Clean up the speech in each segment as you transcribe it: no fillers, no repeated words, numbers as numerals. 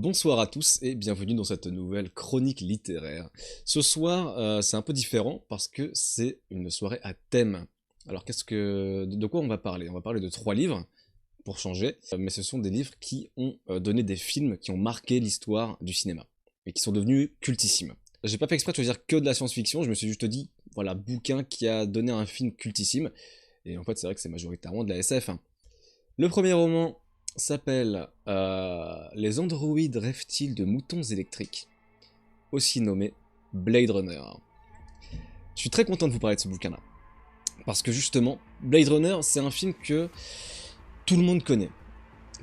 Bonsoir à tous et bienvenue dans cette nouvelle chronique littéraire. Ce soir, c'est un peu différent parce que c'est une soirée à thème. Alors de quoi on va parler? On va parler de 3 livres pour changer, mais ce sont des livres qui ont donné des films qui ont marqué l'histoire du cinéma et qui sont devenus cultissimes. J'ai pas fait exprès de choisir que de la science-fiction, je me suis juste dit, voilà, bouquin qui a donné un film cultissime. Et en fait, c'est vrai que c'est majoritairement de la SF, hein. Le premier roman s'appelle Les androïdes rêvent-ils de moutons électriques, aussi nommé Blade Runner. Je suis très content de vous parler de ce bouquin-là, parce que justement, Blade Runner, c'est un film que tout le monde connaît.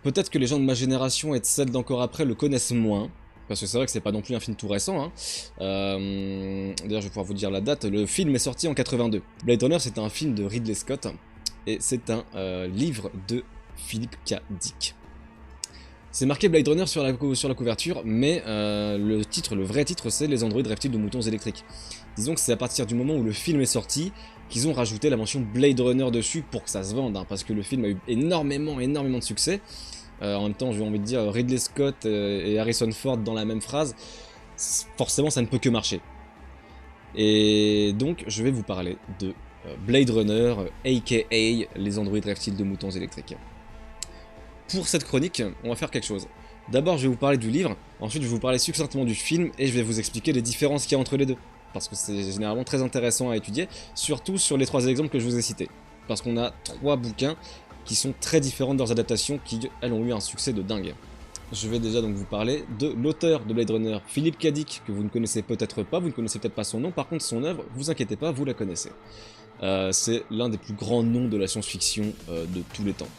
Peut-être que les gens de ma génération et de celle d'encore après le connaissent moins, parce que c'est vrai que c'est pas non plus un film tout récent, hein. D'ailleurs, je vais pouvoir vous dire la date. Le film est sorti en 82. Blade Runner, c'est un film de Ridley Scott, et c'est un livre de Philip K. Dick. C'est marqué Blade Runner sur la couverture, mais le vrai titre, c'est Les androïdes rêvent-ils de moutons électriques. Disons que c'est à partir du moment où le film est sorti qu'ils ont rajouté la mention Blade Runner dessus pour que ça se vende, hein, parce que le film a eu énormément de succès. En même temps, j'ai envie de dire Ridley Scott et Harrison Ford dans la même phrase, forcément ça ne peut que marcher. Et donc, je vais vous parler de Blade Runner, aka Les androïdes rêvent-ils de moutons électriques. Pour cette chronique, on va faire quelque chose. D'abord, je vais vous parler du livre, ensuite je vais vous parler succinctement du film, et je vais vous expliquer les différences qu'il y a entre les deux. Parce que c'est généralement très intéressant à étudier, surtout sur les 3 exemples que je vous ai cités. Parce qu'on a 3 bouquins qui sont très différents de leurs adaptations, qui elles ont eu un succès de dingue. Je vais déjà donc vous parler de l'auteur de Blade Runner, Philip K. Dick, que vous ne connaissez peut-être pas, vous ne connaissez peut-être pas son nom, par contre son œuvre, vous inquiétez pas, vous la connaissez. C'est l'un des plus grands noms de la science-fiction de tous les temps.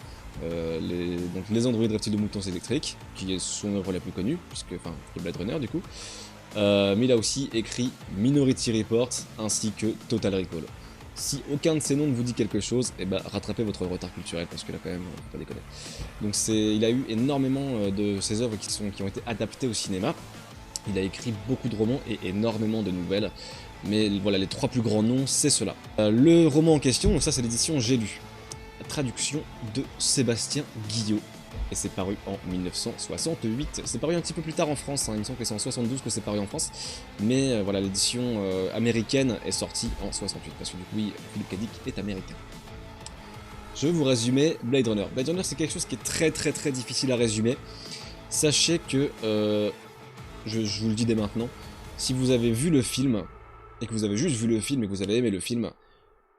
Donc les androïdes rêvent-ils de moutons électriques, qui est son œuvre la plus connue, enfin, Blade Runner du coup. Mais il a aussi écrit Minority Report ainsi que Total Recall. Si aucun de ces noms ne vous dit quelque chose, eh ben, rattrapez votre retard culturel, parce que là quand même, faut pas déconner. Donc il a eu énormément de ses œuvres qui ont été adaptées au cinéma. Il a écrit beaucoup de romans et énormément de nouvelles. Mais voilà, les 3 plus grands noms, c'est cela. Le roman en question, donc ça c'est l'édition J'ai lu. Traduction de Sébastien Guillot. Et c'est paru en 1968. C'est paru un petit peu plus tard en France, hein. Il me semble que c'est en 72 que c'est paru en France. Mais voilà, l'édition américaine est sortie en 68. Parce que du coup, oui, Philip K. Dick est américain. Je vais vous résumer Blade Runner. Blade Runner, c'est quelque chose qui est très difficile à résumer. Sachez que, je vous le dis dès maintenant, si vous avez vu le film, et que vous avez juste vu le film et que vous avez aimé le film,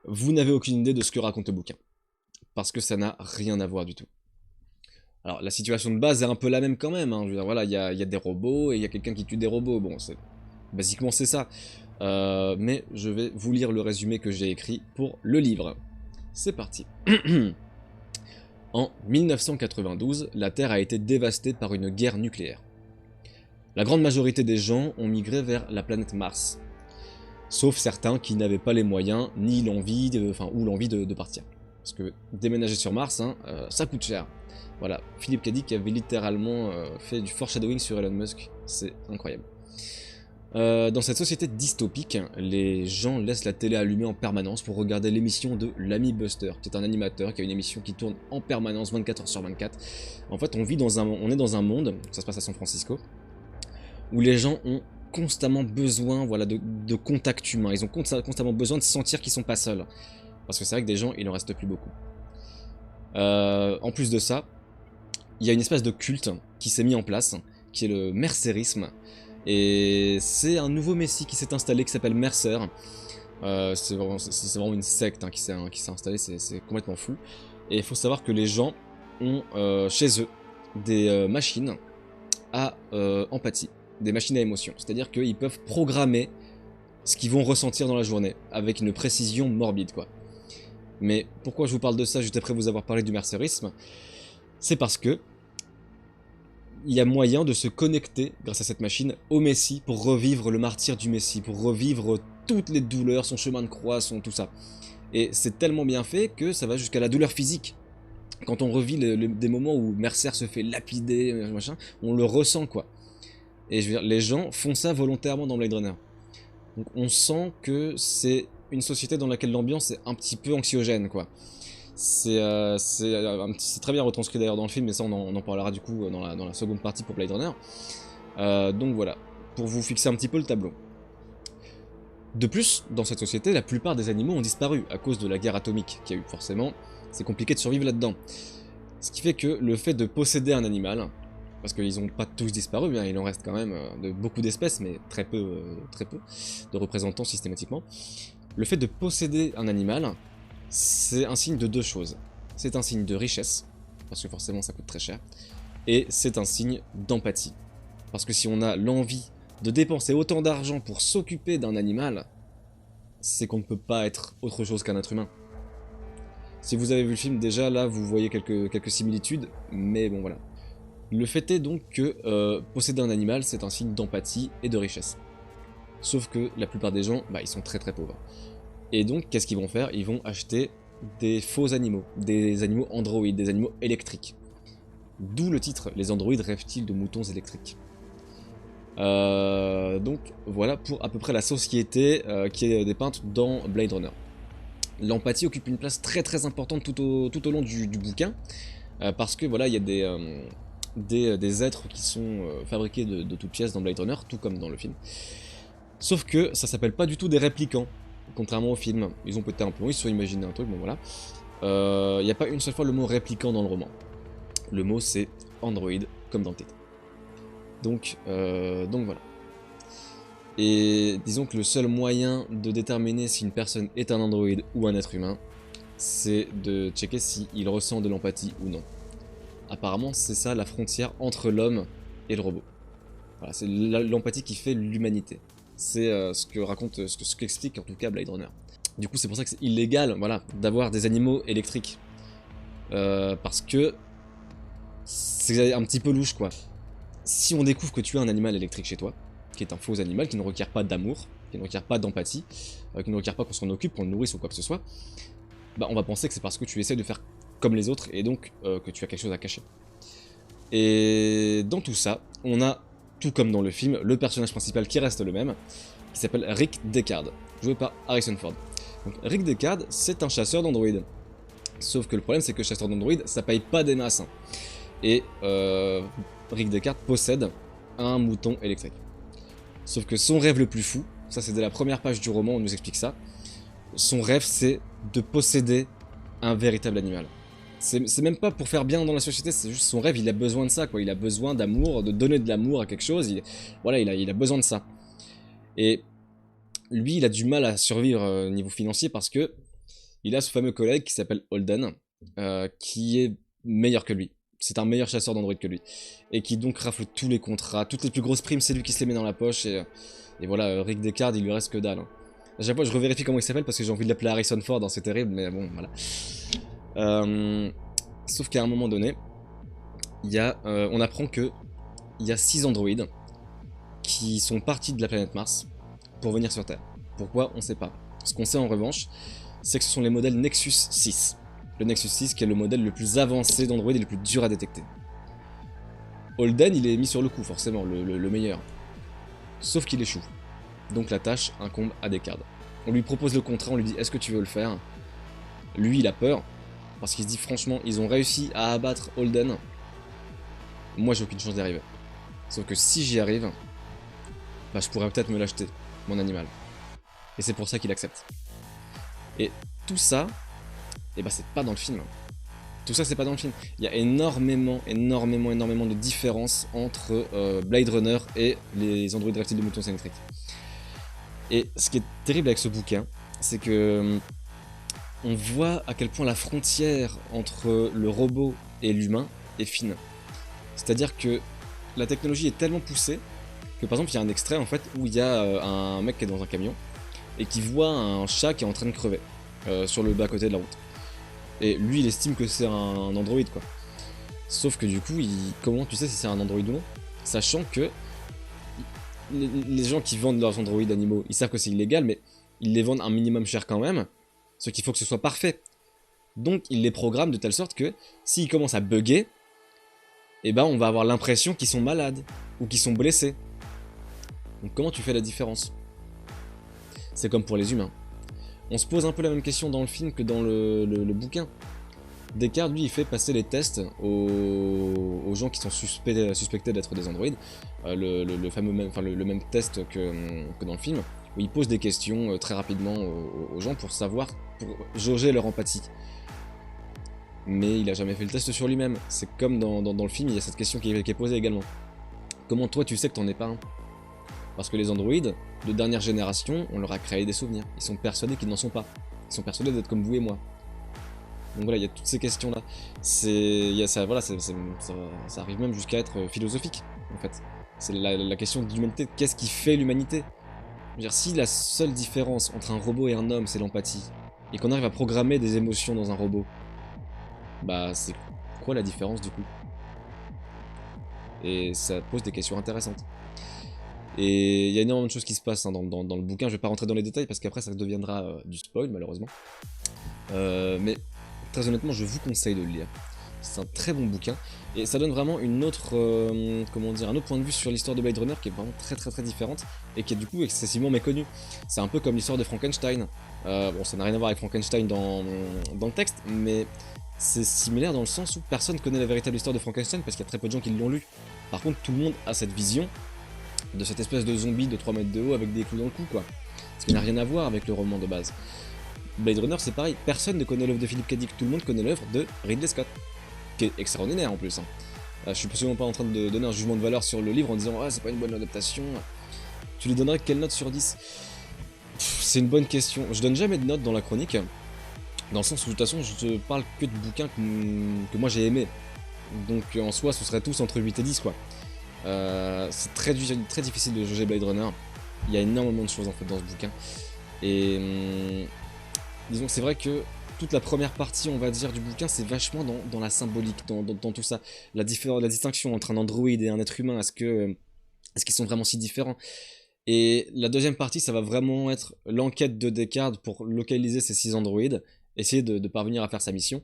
vous n'avez aucune idée de ce que raconte le bouquin. Parce que ça n'a rien à voir du tout. Alors la situation de base est un peu la même quand même, hein. Je veux dire, voilà, il y a des robots et il y a quelqu'un qui tue des robots, bon, basiquement c'est ça. Mais je vais vous lire le résumé que j'ai écrit pour le livre. C'est parti. En 1992, la Terre a été dévastée par une guerre nucléaire. La grande majorité des gens ont migré vers la planète Mars. Sauf certains qui n'avaient pas les moyens, ni l'envie, ou l'envie de partir. Parce que déménager sur Mars, hein, ça coûte cher. Voilà, Philip K. Dick avait littéralement fait du foreshadowing sur Elon Musk, c'est incroyable. Dans cette société dystopique, les gens laissent la télé allumée en permanence pour regarder l'émission de l'ami Buster. C'est un animateur qui a une émission qui tourne en permanence 24 h sur 24. En fait, on est dans un monde, ça se passe à San Francisco, où les gens ont constamment besoin, voilà, de contact humain. Ils ont constamment besoin de sentir qu'ils sont pas seuls. Parce que c'est vrai que des gens, il en reste plus beaucoup. En plus de ça, il y a une espèce de culte qui s'est mis en place, qui est le mercérisme. Et c'est un nouveau messie qui s'est installé, qui s'appelle Mercer. C'est vraiment une secte, hein, qui s'est installée, c'est complètement fou. Et il faut savoir que les gens ont chez eux des machines à empathie, des machines à émotion. C'est-à-dire qu'ils peuvent programmer ce qu'ils vont ressentir dans la journée, avec une précision morbide, quoi. Mais pourquoi je vous parle de ça juste après vous avoir parlé du mercérisme? C'est parce que il y a moyen de se connecter, grâce à cette machine, au Messie pour revivre le martyre du Messie, pour revivre toutes les douleurs, son chemin de croix, tout ça. Et c'est tellement bien fait que ça va jusqu'à la douleur physique. Quand on revit des moments où Mercer se fait lapider, machin, on le ressent, quoi. Et je veux dire, les gens font ça volontairement dans Blade Runner. Donc on sent que c'est une société dans laquelle l'ambiance est un petit peu anxiogène, quoi. C'est très bien retranscrit d'ailleurs dans le film, mais ça on en parlera du coup dans la seconde partie pour Blade Runner. Donc voilà, pour vous fixer un petit peu le tableau. De plus, dans cette société, la plupart des animaux ont disparu à cause de la guerre atomique qu'il y a eu. Forcément, c'est compliqué de survivre là-dedans. Ce qui fait que le fait de posséder un animal, parce qu'ils n'ont pas tous disparu, bien, il en reste quand même de beaucoup d'espèces, mais très peu de représentants systématiquement. Le fait de posséder un animal, c'est un signe de deux choses. C'est un signe de richesse, parce que forcément ça coûte très cher, et c'est un signe d'empathie. Parce que si on a l'envie de dépenser autant d'argent pour s'occuper d'un animal, c'est qu'on ne peut pas être autre chose qu'un être humain. Si vous avez vu le film, déjà là vous voyez quelques similitudes, mais bon voilà. Le fait est donc que posséder un animal, c'est un signe d'empathie et de richesse. Sauf que la plupart des gens, bah, ils sont très pauvres. Et donc, qu'est-ce qu'ils vont faire? Ils vont acheter des faux animaux, des animaux androïdes, des animaux électriques. D'où le titre, les androïdes rêvent-ils de moutons électriques? Donc voilà pour à peu près la société qui est dépeinte dans Blade Runner. L'empathie occupe une place très importante tout au long du bouquin, parce que voilà, il y a des êtres qui sont fabriqués de toutes pièces dans Blade Runner, tout comme dans le film. Sauf que ça s'appelle pas du tout des réplicants, contrairement au film. Ils ont pété un plomb, ils se sont imaginés un truc, bon voilà. Il n'y a pas une seule fois le mot réplicant dans le roman. Le mot c'est android, comme dans le titre. Donc voilà. Et disons que le seul moyen de déterminer si une personne est un androïde ou un être humain, c'est de checker s'il ressent de l'empathie ou non. Apparemment, c'est ça la frontière entre l'homme et le robot. Voilà, c'est l'empathie qui fait l'humanité. C'est ce qu'explique en tout cas Blade Runner. Du coup, c'est pour ça que c'est illégal, voilà, d'avoir des animaux électriques. Parce que c'est un petit peu louche, quoi. Si on découvre que tu as un animal électrique chez toi, qui est un faux animal, qui ne requiert pas d'amour, qui ne requiert pas d'empathie, qui ne requiert pas qu'on s'en occupe, qu'on le nourrisse ou quoi que ce soit, bah on va penser que c'est parce que tu essaies de faire comme les autres et donc que tu as quelque chose à cacher. Et dans tout ça, on a, tout comme dans le film, le personnage principal qui reste le même, qui s'appelle Rick Deckard, joué par Harrison Ford. Donc Rick Deckard, c'est un chasseur d'androïdes. Sauf que le problème, c'est que chasseur d'androïdes, ça paye pas des masses. Hein. Et Rick Deckard possède un mouton électrique. Sauf que son rêve le plus fou, ça c'est dès la première page du roman, on nous explique ça, son rêve c'est de posséder un véritable animal. C'est même pas pour faire bien dans la société, c'est juste son rêve, il a besoin de ça, quoi. Il a besoin d'amour, de donner de l'amour à quelque chose, voilà, il a besoin de ça. Et lui, il a du mal à survivre au niveau financier parce que il a ce fameux collègue qui s'appelle Holden, qui est meilleur que lui. C'est un meilleur chasseur d'androïdes que lui. Et qui donc rafle tous les contrats, toutes les plus grosses primes, c'est lui qui se les met dans la poche. Et voilà, Rick Deckard, il lui reste que dalle. Hein. À chaque fois, je revérifie comment il s'appelle parce que j'ai envie de l'appeler Harrison Ford, hein, c'est terrible, mais bon, voilà. Sauf qu'à un moment donné, on apprend que il y a 6 androïdes qui sont partis de la planète Mars pour venir sur Terre. Pourquoi? On sait pas. Ce qu'on sait en revanche, c'est que ce sont les modèles Nexus 6. Le Nexus 6 qui est le modèle le plus avancé d'Android et le plus dur à détecter. Holden, il est mis sur le coup, forcément, le meilleur. Sauf qu'il échoue. Donc la tâche incombe à Deckard. On lui propose le contrat, on lui dit est-ce que tu veux le faire? Lui, il a peur, parce qu'il se dit franchement, ils ont réussi à abattre Holden. Moi, j'ai aucune chance d'y arriver. Sauf que si j'y arrive, bah, je pourrais peut-être me l'acheter, mon animal. Et c'est pour ça qu'il accepte. Et tout ça, et bah c'est pas dans le film. Tout ça c'est pas dans le film. Il y a énormément de différences entre Blade Runner et les androïdes reptiles de moutons électriques. Et ce qui est terrible avec ce bouquin, c'est que on voit à quel point la frontière entre le robot et l'humain est fine. C'est-à-dire que la technologie est tellement poussée que par exemple il y a un extrait en fait où il y a un mec qui est dans un camion et qui voit un chat qui est en train de crever sur le bas-côté de la route. Et lui, il estime que c'est un androïde, quoi. Sauf que du coup, comment tu sais si c'est un androïde ou non? Sachant que les gens qui vendent leurs androïdes animaux, ils savent que c'est illégal, mais ils les vendent un minimum cher quand même, ce qu'il faut que ce soit parfait. Donc, ils les programment de telle sorte que s'ils commencent à bugger, eh ben, on va avoir l'impression qu'ils sont malades ou qu'ils sont blessés. Donc, comment tu fais la différence? C'est comme pour les humains. On se pose un peu la même question dans le film que dans le bouquin. Descartes, lui, il fait passer les tests aux gens qui sont suspectés d'être des androïdes. Le fameux même, enfin, le même test que dans le film, où il pose des questions très rapidement aux gens pour savoir, pour jauger leur empathie. Mais il a jamais fait le test sur lui-même. C'est comme dans le film, il y a cette question qui est posée également. Comment toi tu sais que t'en es pas un? Parce que les androïdes, de dernière génération, on leur a créé des souvenirs. Ils sont persuadés qu'ils n'en sont pas. Ils sont persuadés d'être comme vous et moi. Donc voilà, il y a toutes ces questions-là. Voilà, ça arrive même jusqu'à être philosophique, en fait. C'est la question de l'humanité. Qu'est-ce qui fait l'humanité? Je veux dire, si la seule différence entre un robot et un homme, c'est l'empathie, et qu'on arrive à programmer des émotions dans un robot, bah c'est quoi la différence du coup? Et ça pose des questions intéressantes. Et il y a énormément de choses qui se passent hein, dans le bouquin. Je vais pas rentrer dans les détails parce qu'après ça deviendra du spoil malheureusement. Mais très honnêtement, je vous conseille de le lire. C'est un très bon bouquin et ça donne vraiment une autre, comment dire, un autre point de vue sur l'histoire de Blade Runner qui est vraiment très différente et qui est du coup excessivement méconnue. C'est un peu comme l'histoire de Frankenstein. Bon, ça n'a rien à voir avec Frankenstein dans le texte, mais c'est similaire dans le sens où personne connaît la véritable histoire de Frankenstein parce qu'il y a très peu de gens qui l'ont lu. Par contre, tout le monde a cette vision de cette espèce de zombie de 3 mètres de haut avec des clous dans le cou, quoi. Ce qui n'a rien à voir avec le roman de base. Blade Runner, c'est pareil, personne ne connaît l'œuvre de Philip K. Dick, tout le monde connaît l'œuvre de Ridley Scott, qui est extraordinaire en plus. Hein. Je suis absolument pas en train de donner un jugement de valeur sur le livre en disant ah, c'est pas une bonne adaptation. Tu lui donnerais quelle note sur 10? C'est une bonne question. Je donne jamais de notes dans la chronique, dans le sens où de toute façon je te parle que de bouquins que moi j'ai aimé. Donc en soi, ce serait tous entre 8 et 10 quoi. C'est très difficile de juger Blade Runner. Il y a énormément de choses en fait dans ce bouquin. Et disons que c'est vrai que toute la première partie, on va dire, du bouquin, c'est vachement dans la symbolique, dans tout ça. La distinction entre un androïde et un être humain, est-ce qu'ils sont vraiment si différents? Et la deuxième partie, ça va vraiment être l'enquête de Descartes pour localiser ces 6 androïdes, essayer de parvenir à faire sa mission,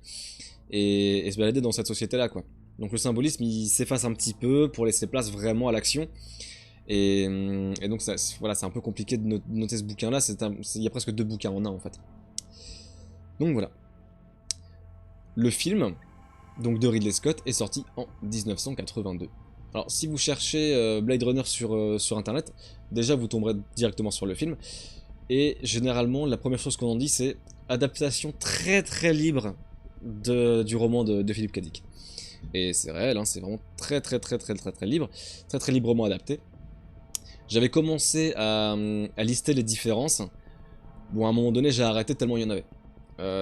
et se balader dans cette société-là, quoi. Donc le symbolisme, il s'efface un petit peu pour laisser place vraiment à l'action. Et donc voilà, c'est un peu compliqué de noter ce bouquin-là, il y a presque 2 bouquins en un, en fait. Donc voilà. Le film donc de Ridley Scott est sorti en 1982. Alors si vous cherchez Blade Runner sur internet, déjà vous tomberez directement sur le film. Et généralement la première chose qu'on en dit c'est adaptation très libre du roman de Philip K. Dick. Et c'est réel, hein, c'est vraiment très libre, très librement adapté. J'avais commencé à lister les différences. Bon à un moment donné j'ai arrêté tellement il y en avait.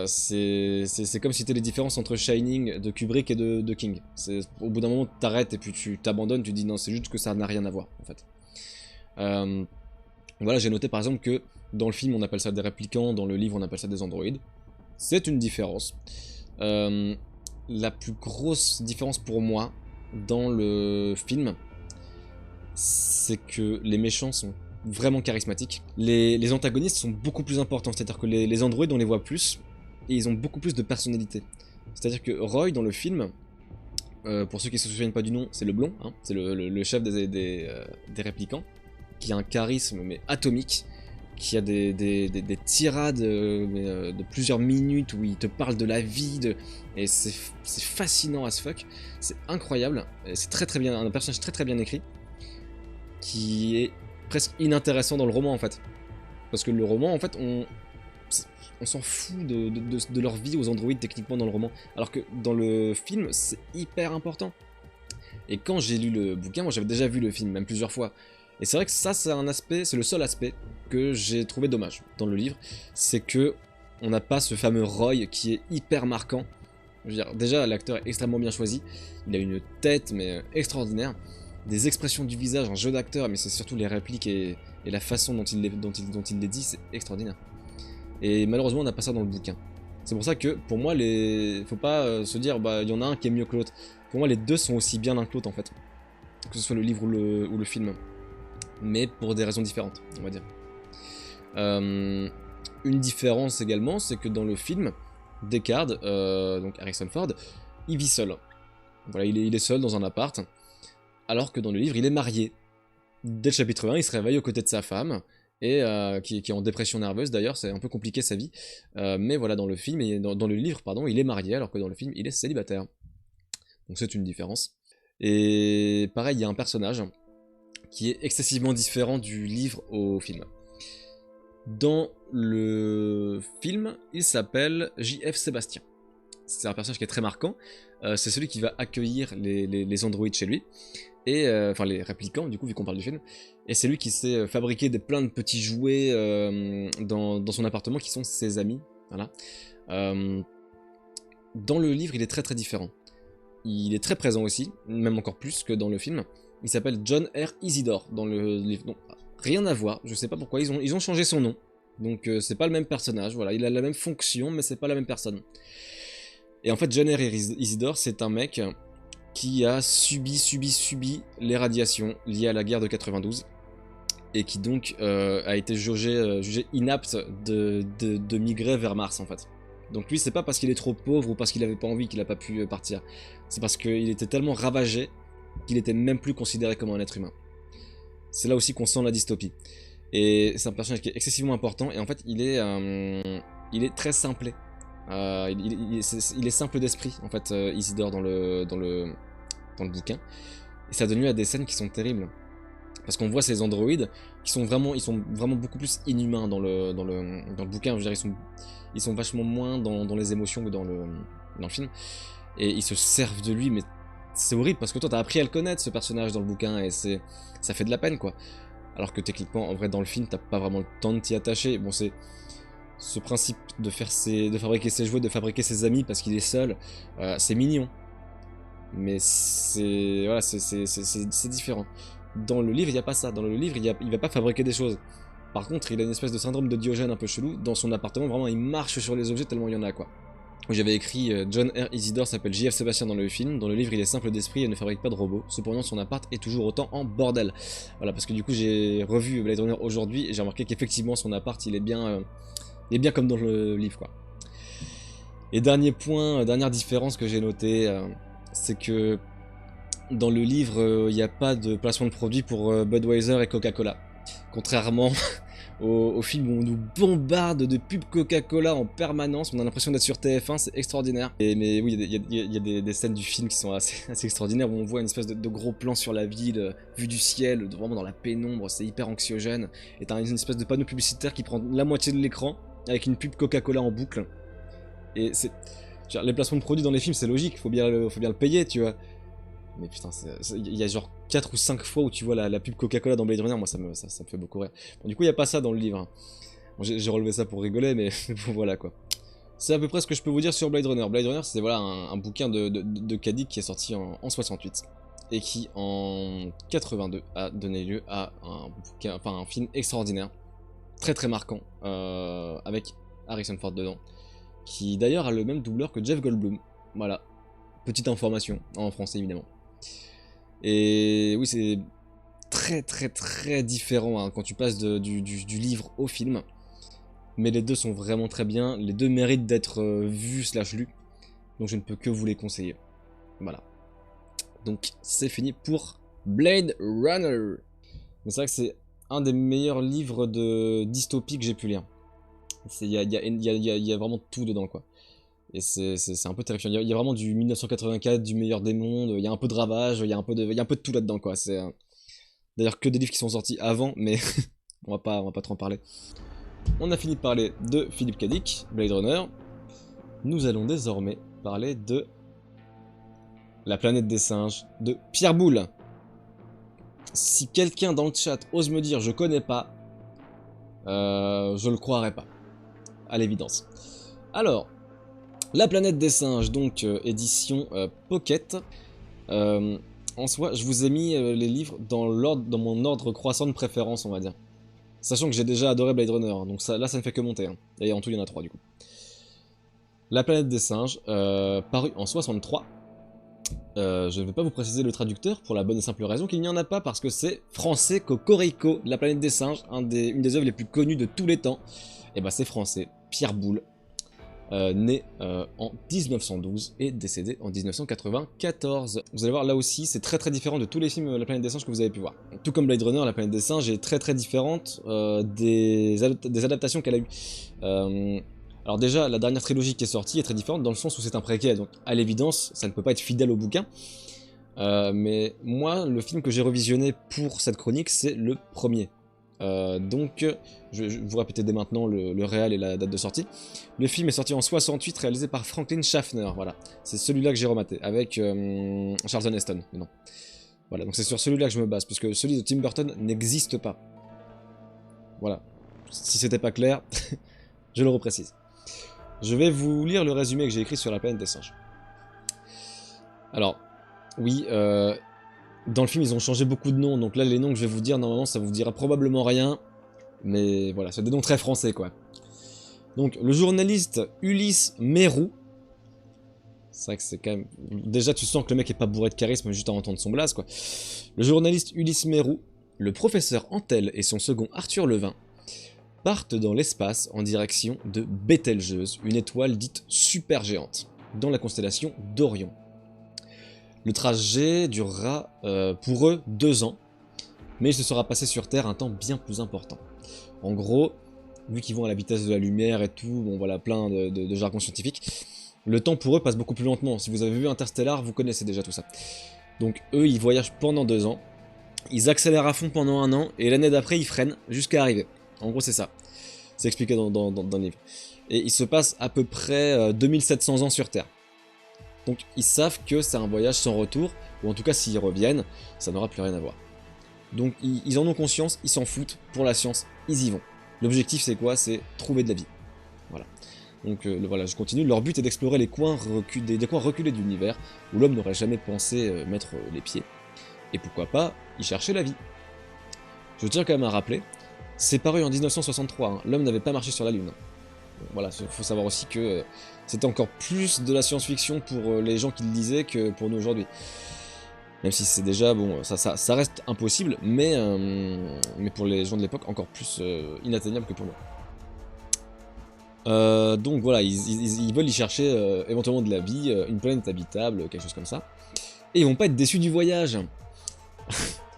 C'est comme si c'était les différences entre Shining de Kubrick et de King. Au bout d'un moment, t'arrêtes et puis tu t'abandonnes, tu dis non, c'est juste que ça n'a rien à voir en fait. Voilà, j'ai noté par exemple que dans le film on appelle ça des réplicants, dans le livre on appelle ça des androïdes. C'est une différence. La plus grosse différence pour moi dans le film, c'est que les méchants sont vraiment charismatiques. Les antagonistes sont beaucoup plus importants, c'est-à-dire que les androïdes on les voit plus, et ils ont beaucoup plus de personnalité. C'est-à-dire que Roy dans le film, pour ceux qui ne se souviennent pas du nom, c'est le blond, hein, c'est le chef des réplicants, qui a un charisme mais atomique, qui a des tirades de plusieurs minutes où il te parle de la vie, et c'est fascinant as fuck, c'est incroyable, c'est très bien, un personnage très bien écrit, qui est presque inintéressant dans le roman en fait. Parce que le roman en fait on s'en fout de leur vie aux androïdes techniquement dans le roman. Alors que dans le film c'est hyper important. Et quand j'ai lu le bouquin, moi j'avais déjà vu le film même plusieurs fois. Et c'est vrai que ça c'est un aspect, c'est le seul aspect que j'ai trouvé dommage dans le livre. C'est que on n'a pas ce fameux Roy qui est hyper marquant. Je veux dire, déjà l'acteur est extrêmement bien choisi. Il a une tête mais extraordinaire. Des expressions du visage, un jeu d'acteur, mais c'est surtout les répliques et la façon dont il les dit, c'est extraordinaire. Et malheureusement, on n'a pas ça dans le bouquin. C'est pour ça que, pour moi, faut pas se dire, bah, il y en a un qui est mieux que l'autre. Pour moi, les deux sont aussi bien l'un que l'autre, en fait. Que ce soit le livre ou le film. Mais pour des raisons différentes, on va dire. Une différence également, c'est que dans le film, Descartes, donc Harrison Ford, il vit seul. Voilà, il est seul dans un appart. Alors que dans le livre, il est marié. Dès le chapitre 1, il se réveille aux côtés de sa femme, et qui est en dépression nerveuse d'ailleurs, c'est un peu compliqué sa vie. Mais voilà, dans le film, et dans le livre, pardon, il est marié, alors que dans le film, il est célibataire. Donc c'est une différence. Et pareil, il y a un personnage qui est excessivement différent du livre au film. Dans le film, il s'appelle J.F. Sébastien. C'est un personnage qui est très marquant. C'est celui qui va accueillir les androïdes chez lui. Et enfin les réplicants, du coup, vu qu'on parle du film. Et c'est lui qui sait fabriquer plein de petits jouets dans son appartement qui sont ses amis. Voilà. Dans le livre, il est très très différent. Il est très présent aussi, même encore plus que dans le film. Il s'appelle John R. Isidore dans le livre. Donc, rien à voir, je sais pas pourquoi, ils ont changé son nom. Donc c'est pas le même personnage, voilà, il a la même fonction, mais c'est pas la même personne. Et en fait, John R. Isidore, c'est un mec qui a subi les radiations liées à la guerre de 92. Et qui donc a été jugé inapte de migrer vers Mars en fait. Donc lui, c'est pas parce qu'il est trop pauvre ou parce qu'il avait pas envie qu'il a pas pu partir. C'est parce qu'il était tellement ravagé qu'il était même plus considéré comme un être humain. C'est là aussi qu'on sent la dystopie. Et c'est un personnage qui est excessivement important et en fait il est très simplé. Il est simple d'esprit en fait, Isidore dans le bouquin. Et ça donne lieu à des scènes qui sont terribles. Parce qu'on voit ces androïdes qui sont vraiment, ils sont vraiment beaucoup plus inhumains dans le bouquin. Je veux dire, ils sont vachement moins dans les émotions que dans le film. Et ils se servent de lui, mais c'est horrible parce que toi t'as appris à le connaître ce personnage dans le bouquin et ça fait de la peine quoi. Alors que techniquement, en vrai, dans le film, t'as pas vraiment le temps de t'y attacher. Bon, c'est ce principe de fabriquer ses jouets, de fabriquer ses amis parce qu'il est seul, c'est mignon. Mais c'est voilà, c'est différent. Dans le livre, il n'y a pas ça. Dans le livre, il va pas fabriquer des choses. Par contre, il a une espèce de syndrome de Diogène un peu chelou. Dans son appartement, vraiment, il marche sur les objets tellement il y en a, quoi. J'avais écrit John R. Isidore s'appelle J.F. Sébastien dans le film. Dans le livre, il est simple d'esprit et ne fabrique pas de robots. Cependant, son appart est toujours autant en bordel. Voilà, parce que du coup, j'ai revu Blade Runner aujourd'hui et j'ai remarqué qu'effectivement, son appart, il est bien comme dans le livre, quoi. Et dernier point, dernière différence que j'ai notée, c'est que dans le livre, il n'y a pas de placement de produit pour Budweiser et Coca-Cola. Contrairement au film où on nous bombarde de pubs Coca-Cola en permanence, on a l'impression d'être sur TF1, c'est extraordinaire. Mais oui, il y a des scènes du film qui sont assez extraordinaires, où on voit une espèce de gros plan sur la ville, vue du ciel, vraiment dans la pénombre, c'est hyper anxiogène. Et t'as une espèce de panneau publicitaire qui prend la moitié de l'écran, avec une pub Coca-Cola en boucle. Et c'est... Les placements de produits dans les films, c'est logique, faut bien le payer, tu vois. Mais putain, il y a genre 4 ou 5 fois où tu vois la pub Coca-Cola dans Blade Runner, moi ça me fait beaucoup rire. Bon, du coup, il n'y a pas ça dans le livre. Bon, j'ai relevé ça pour rigoler, mais bon, voilà quoi. C'est à peu près ce que je peux vous dire sur Blade Runner. Blade Runner, c'est voilà, un bouquin de Kadik qui est sorti en 68 et qui en 82 a donné lieu à un film extraordinaire, très très marquant, avec Harrison Ford dedans, qui d'ailleurs a le même doubleur que Jeff Goldblum. Voilà, petite information, en français évidemment. Et oui, c'est très très très différent hein, quand tu passes du livre au film. Mais les deux sont vraiment très bien, les deux méritent d'être vus / lus. Donc je ne peux que vous les conseiller. Voilà. Donc c'est fini pour Blade Runner. Mais c'est vrai que c'est un des meilleurs livres de dystopie que j'ai pu lire. Il y a vraiment tout dedans quoi. Et c'est un peu terrifiant. Il y a vraiment du 1984, du meilleur des mondes, il y a un peu de Ravage, il y a un peu de tout là-dedans quoi. C'est d'ailleurs que des livres qui sont sortis avant, mais on va pas trop en parler. On a fini de parler de Philippe K. Dick, Blade Runner. Nous allons désormais parler de La planète des singes de Pierre Boulle. Si quelqu'un dans le chat ose me dire je connais pas, je le croirais pas, à l'évidence. Alors, La planète des singes, donc édition Pocket. En soi, je vous ai mis les livres dans mon ordre croissant de préférence, on va dire. Sachant que j'ai déjà adoré Blade Runner, hein, donc là ça ne fait que monter. Hein. Et en tout, il y en a 3 du coup. La planète des singes, paru en 63. Je ne vais pas vous préciser le traducteur pour la bonne et simple raison qu'il n'y en a pas, parce que c'est français Cocorico, La planète des singes, une des œuvres les plus connues de tous les temps. Et bah c'est français, Pierre Boulle. né en 1912 et décédé en 1994. Vous allez voir, là aussi, c'est très très différent de tous les films La Planète des Singes que vous avez pu voir. Tout comme Blade Runner, La Planète des Singes est très très différente des adaptations qu'elle a eues. Alors déjà, la dernière trilogie qui est sortie est très différente dans le sens où c'est un préquel, donc à l'évidence, ça ne peut pas être fidèle au bouquin. Mais moi, le film que j'ai revisionné pour cette chronique, c'est le premier. Donc, je vais vous répéter dès maintenant le réel et la date de sortie. Le film est sorti en 68, réalisé par Franklin Schaffner, voilà. C'est celui-là que j'ai rematé, avec Charlton Heston, non. Voilà, donc c'est sur celui-là que je me base, puisque celui de Tim Burton n'existe pas. Voilà. Si c'était pas clair, je le reprécise. Je vais vous lire le résumé que j'ai écrit sur La Planète des Singes. Alors, oui, dans le film, ils ont changé beaucoup de noms, donc là, les noms que je vais vous dire, normalement, ça vous dira probablement rien, mais voilà, c'est des noms très français, quoi. Donc, le journaliste Ulysse Mérou, c'est vrai que c'est quand même... Déjà, tu sens que le mec est pas bourré de charisme juste à entendre son blaze, quoi. Le journaliste Ulysse Mérou, le professeur Antel et son second Arthur Levin partent dans l'espace en direction de Bételgeuse, une étoile dite supergéante, dans la constellation d'Orion. Le trajet durera pour eux 2 ans, mais il se sera passé sur Terre un temps bien plus important. En gros, vu qu'ils vont à la vitesse de la lumière et tout, bon voilà, plein de jargon scientifique, le temps pour eux passe beaucoup plus lentement. Si vous avez vu Interstellar, vous connaissez déjà tout ça. Donc eux, ils voyagent pendant 2 ans, ils accélèrent à fond pendant 1 an, et l'année d'après, ils freinent jusqu'à arriver. En gros, c'est ça. C'est expliqué dans le livre. Et il se passe à peu près 2700 ans sur Terre. Donc ils savent que c'est un voyage sans retour, ou en tout cas s'ils reviennent, ça n'aura plus rien à voir. Donc ils en ont conscience, ils s'en foutent, pour la science, ils y vont. L'objectif c'est quoi? C'est trouver de la vie. Voilà. Donc voilà, je continue. Leur but est d'explorer des coins reculés de l'univers, où l'homme n'aurait jamais pensé mettre les pieds. Et pourquoi pas, y chercher la vie. Je tiens quand même à rappeler, c'est paru en 1963, hein. L'homme n'avait pas marché sur la Lune. Donc, voilà, il faut savoir aussi que c'était encore plus de la science-fiction pour les gens qui le lisaient que pour nous aujourd'hui. Même si c'est déjà, bon, ça reste impossible, mais pour les gens de l'époque, encore plus inatteignable que pour nous. Donc voilà, ils veulent y chercher éventuellement de la vie, une planète habitable, quelque chose comme ça. Et ils vont pas être déçus du voyage.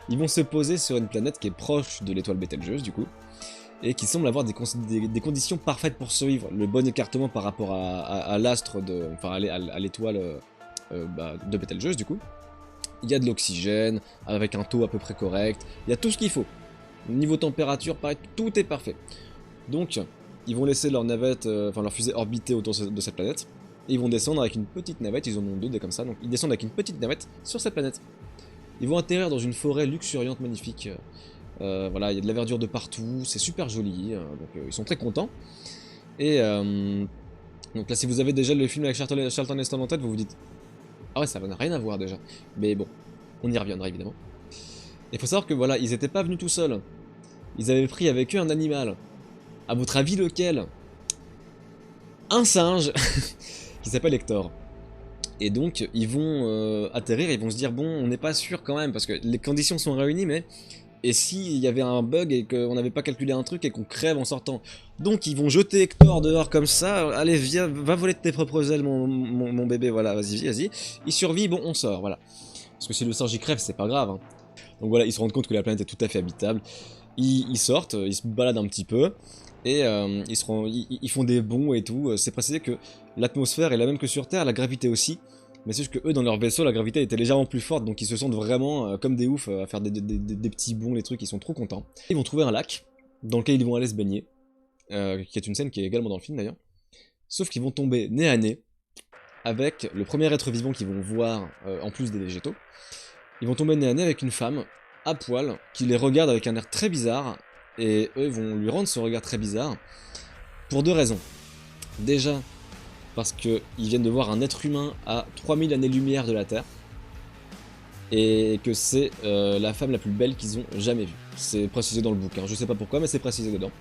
Ils vont se poser sur une planète qui est proche de l'étoile Bételgeuse, du coup, et qui semble avoir des conditions parfaites pour survivre. Le bon écartement par rapport à l'astre, enfin à l'étoile de Bételgeuse, du coup. Il y a de l'oxygène, avec un taux à peu près correct, il y a tout ce qu'il faut. Niveau température, pareil, tout est parfait. Donc, ils vont laisser leur navette, leur fusée orbiter autour de cette planète, et ils vont descendre avec une petite navette, ils en ont 2 des comme ça, donc ils descendent avec une petite navette sur cette planète. Ils vont atterrir dans une forêt luxuriante, magnifique. Voilà, il y a de la verdure de partout, c'est super joli, donc ils sont très contents. Et donc là, si vous avez déjà le film avec Charlton Heston en tête, vous vous dites « Ah ouais, ça n'a rien à voir déjà ». Mais bon, on y reviendra évidemment. Il faut savoir que voilà, ils n'étaient pas venus tout seuls. Ils avaient pris avec eux un animal. À votre avis, lequel? Un singe qui s'appelle Hector. Et donc, ils vont atterrir, ils vont se dire, bon, on n'est pas sûr quand même, parce que les conditions sont réunies, mais... Et s'il y avait un bug et qu'on n'avait pas calculé un truc et qu'on crève en sortant? Donc, ils vont jeter Hector dehors comme ça, allez, viens, va voler de tes propres ailes, mon bébé, voilà, vas-y. Il survit, bon, on sort, voilà. Parce que si le singe y crève, c'est pas grave, hein. Donc voilà, ils se rendent compte que la planète est tout à fait habitable. Ils sortent, ils se baladent un petit peu, et ils font des bonds et tout. C'est précisé que l'atmosphère est la même que sur Terre, la gravité aussi. Mais c'est juste que eux, dans leur vaisseau, la gravité était légèrement plus forte, donc ils se sentent vraiment comme des oufs à faire des petits bonds, les trucs, ils sont trop contents. Ils vont trouver un lac, dans lequel ils vont aller se baigner, qui est une scène qui est également dans le film d'ailleurs. Sauf qu'ils vont tomber nez à nez avec le premier être vivant qu'ils vont voir, en plus des végétaux. Ils vont tomber nez à nez avec une femme, à poil, qui les regarde avec un air très bizarre, et eux vont lui rendre ce regard très bizarre, pour 2 raisons. Déjà, parce qu'ils viennent de voir un être humain à 3000 années-lumière de la Terre, et que c'est la femme la plus belle qu'ils ont jamais vue. C'est précisé dans le bouquin, je sais pas pourquoi, mais c'est précisé dedans.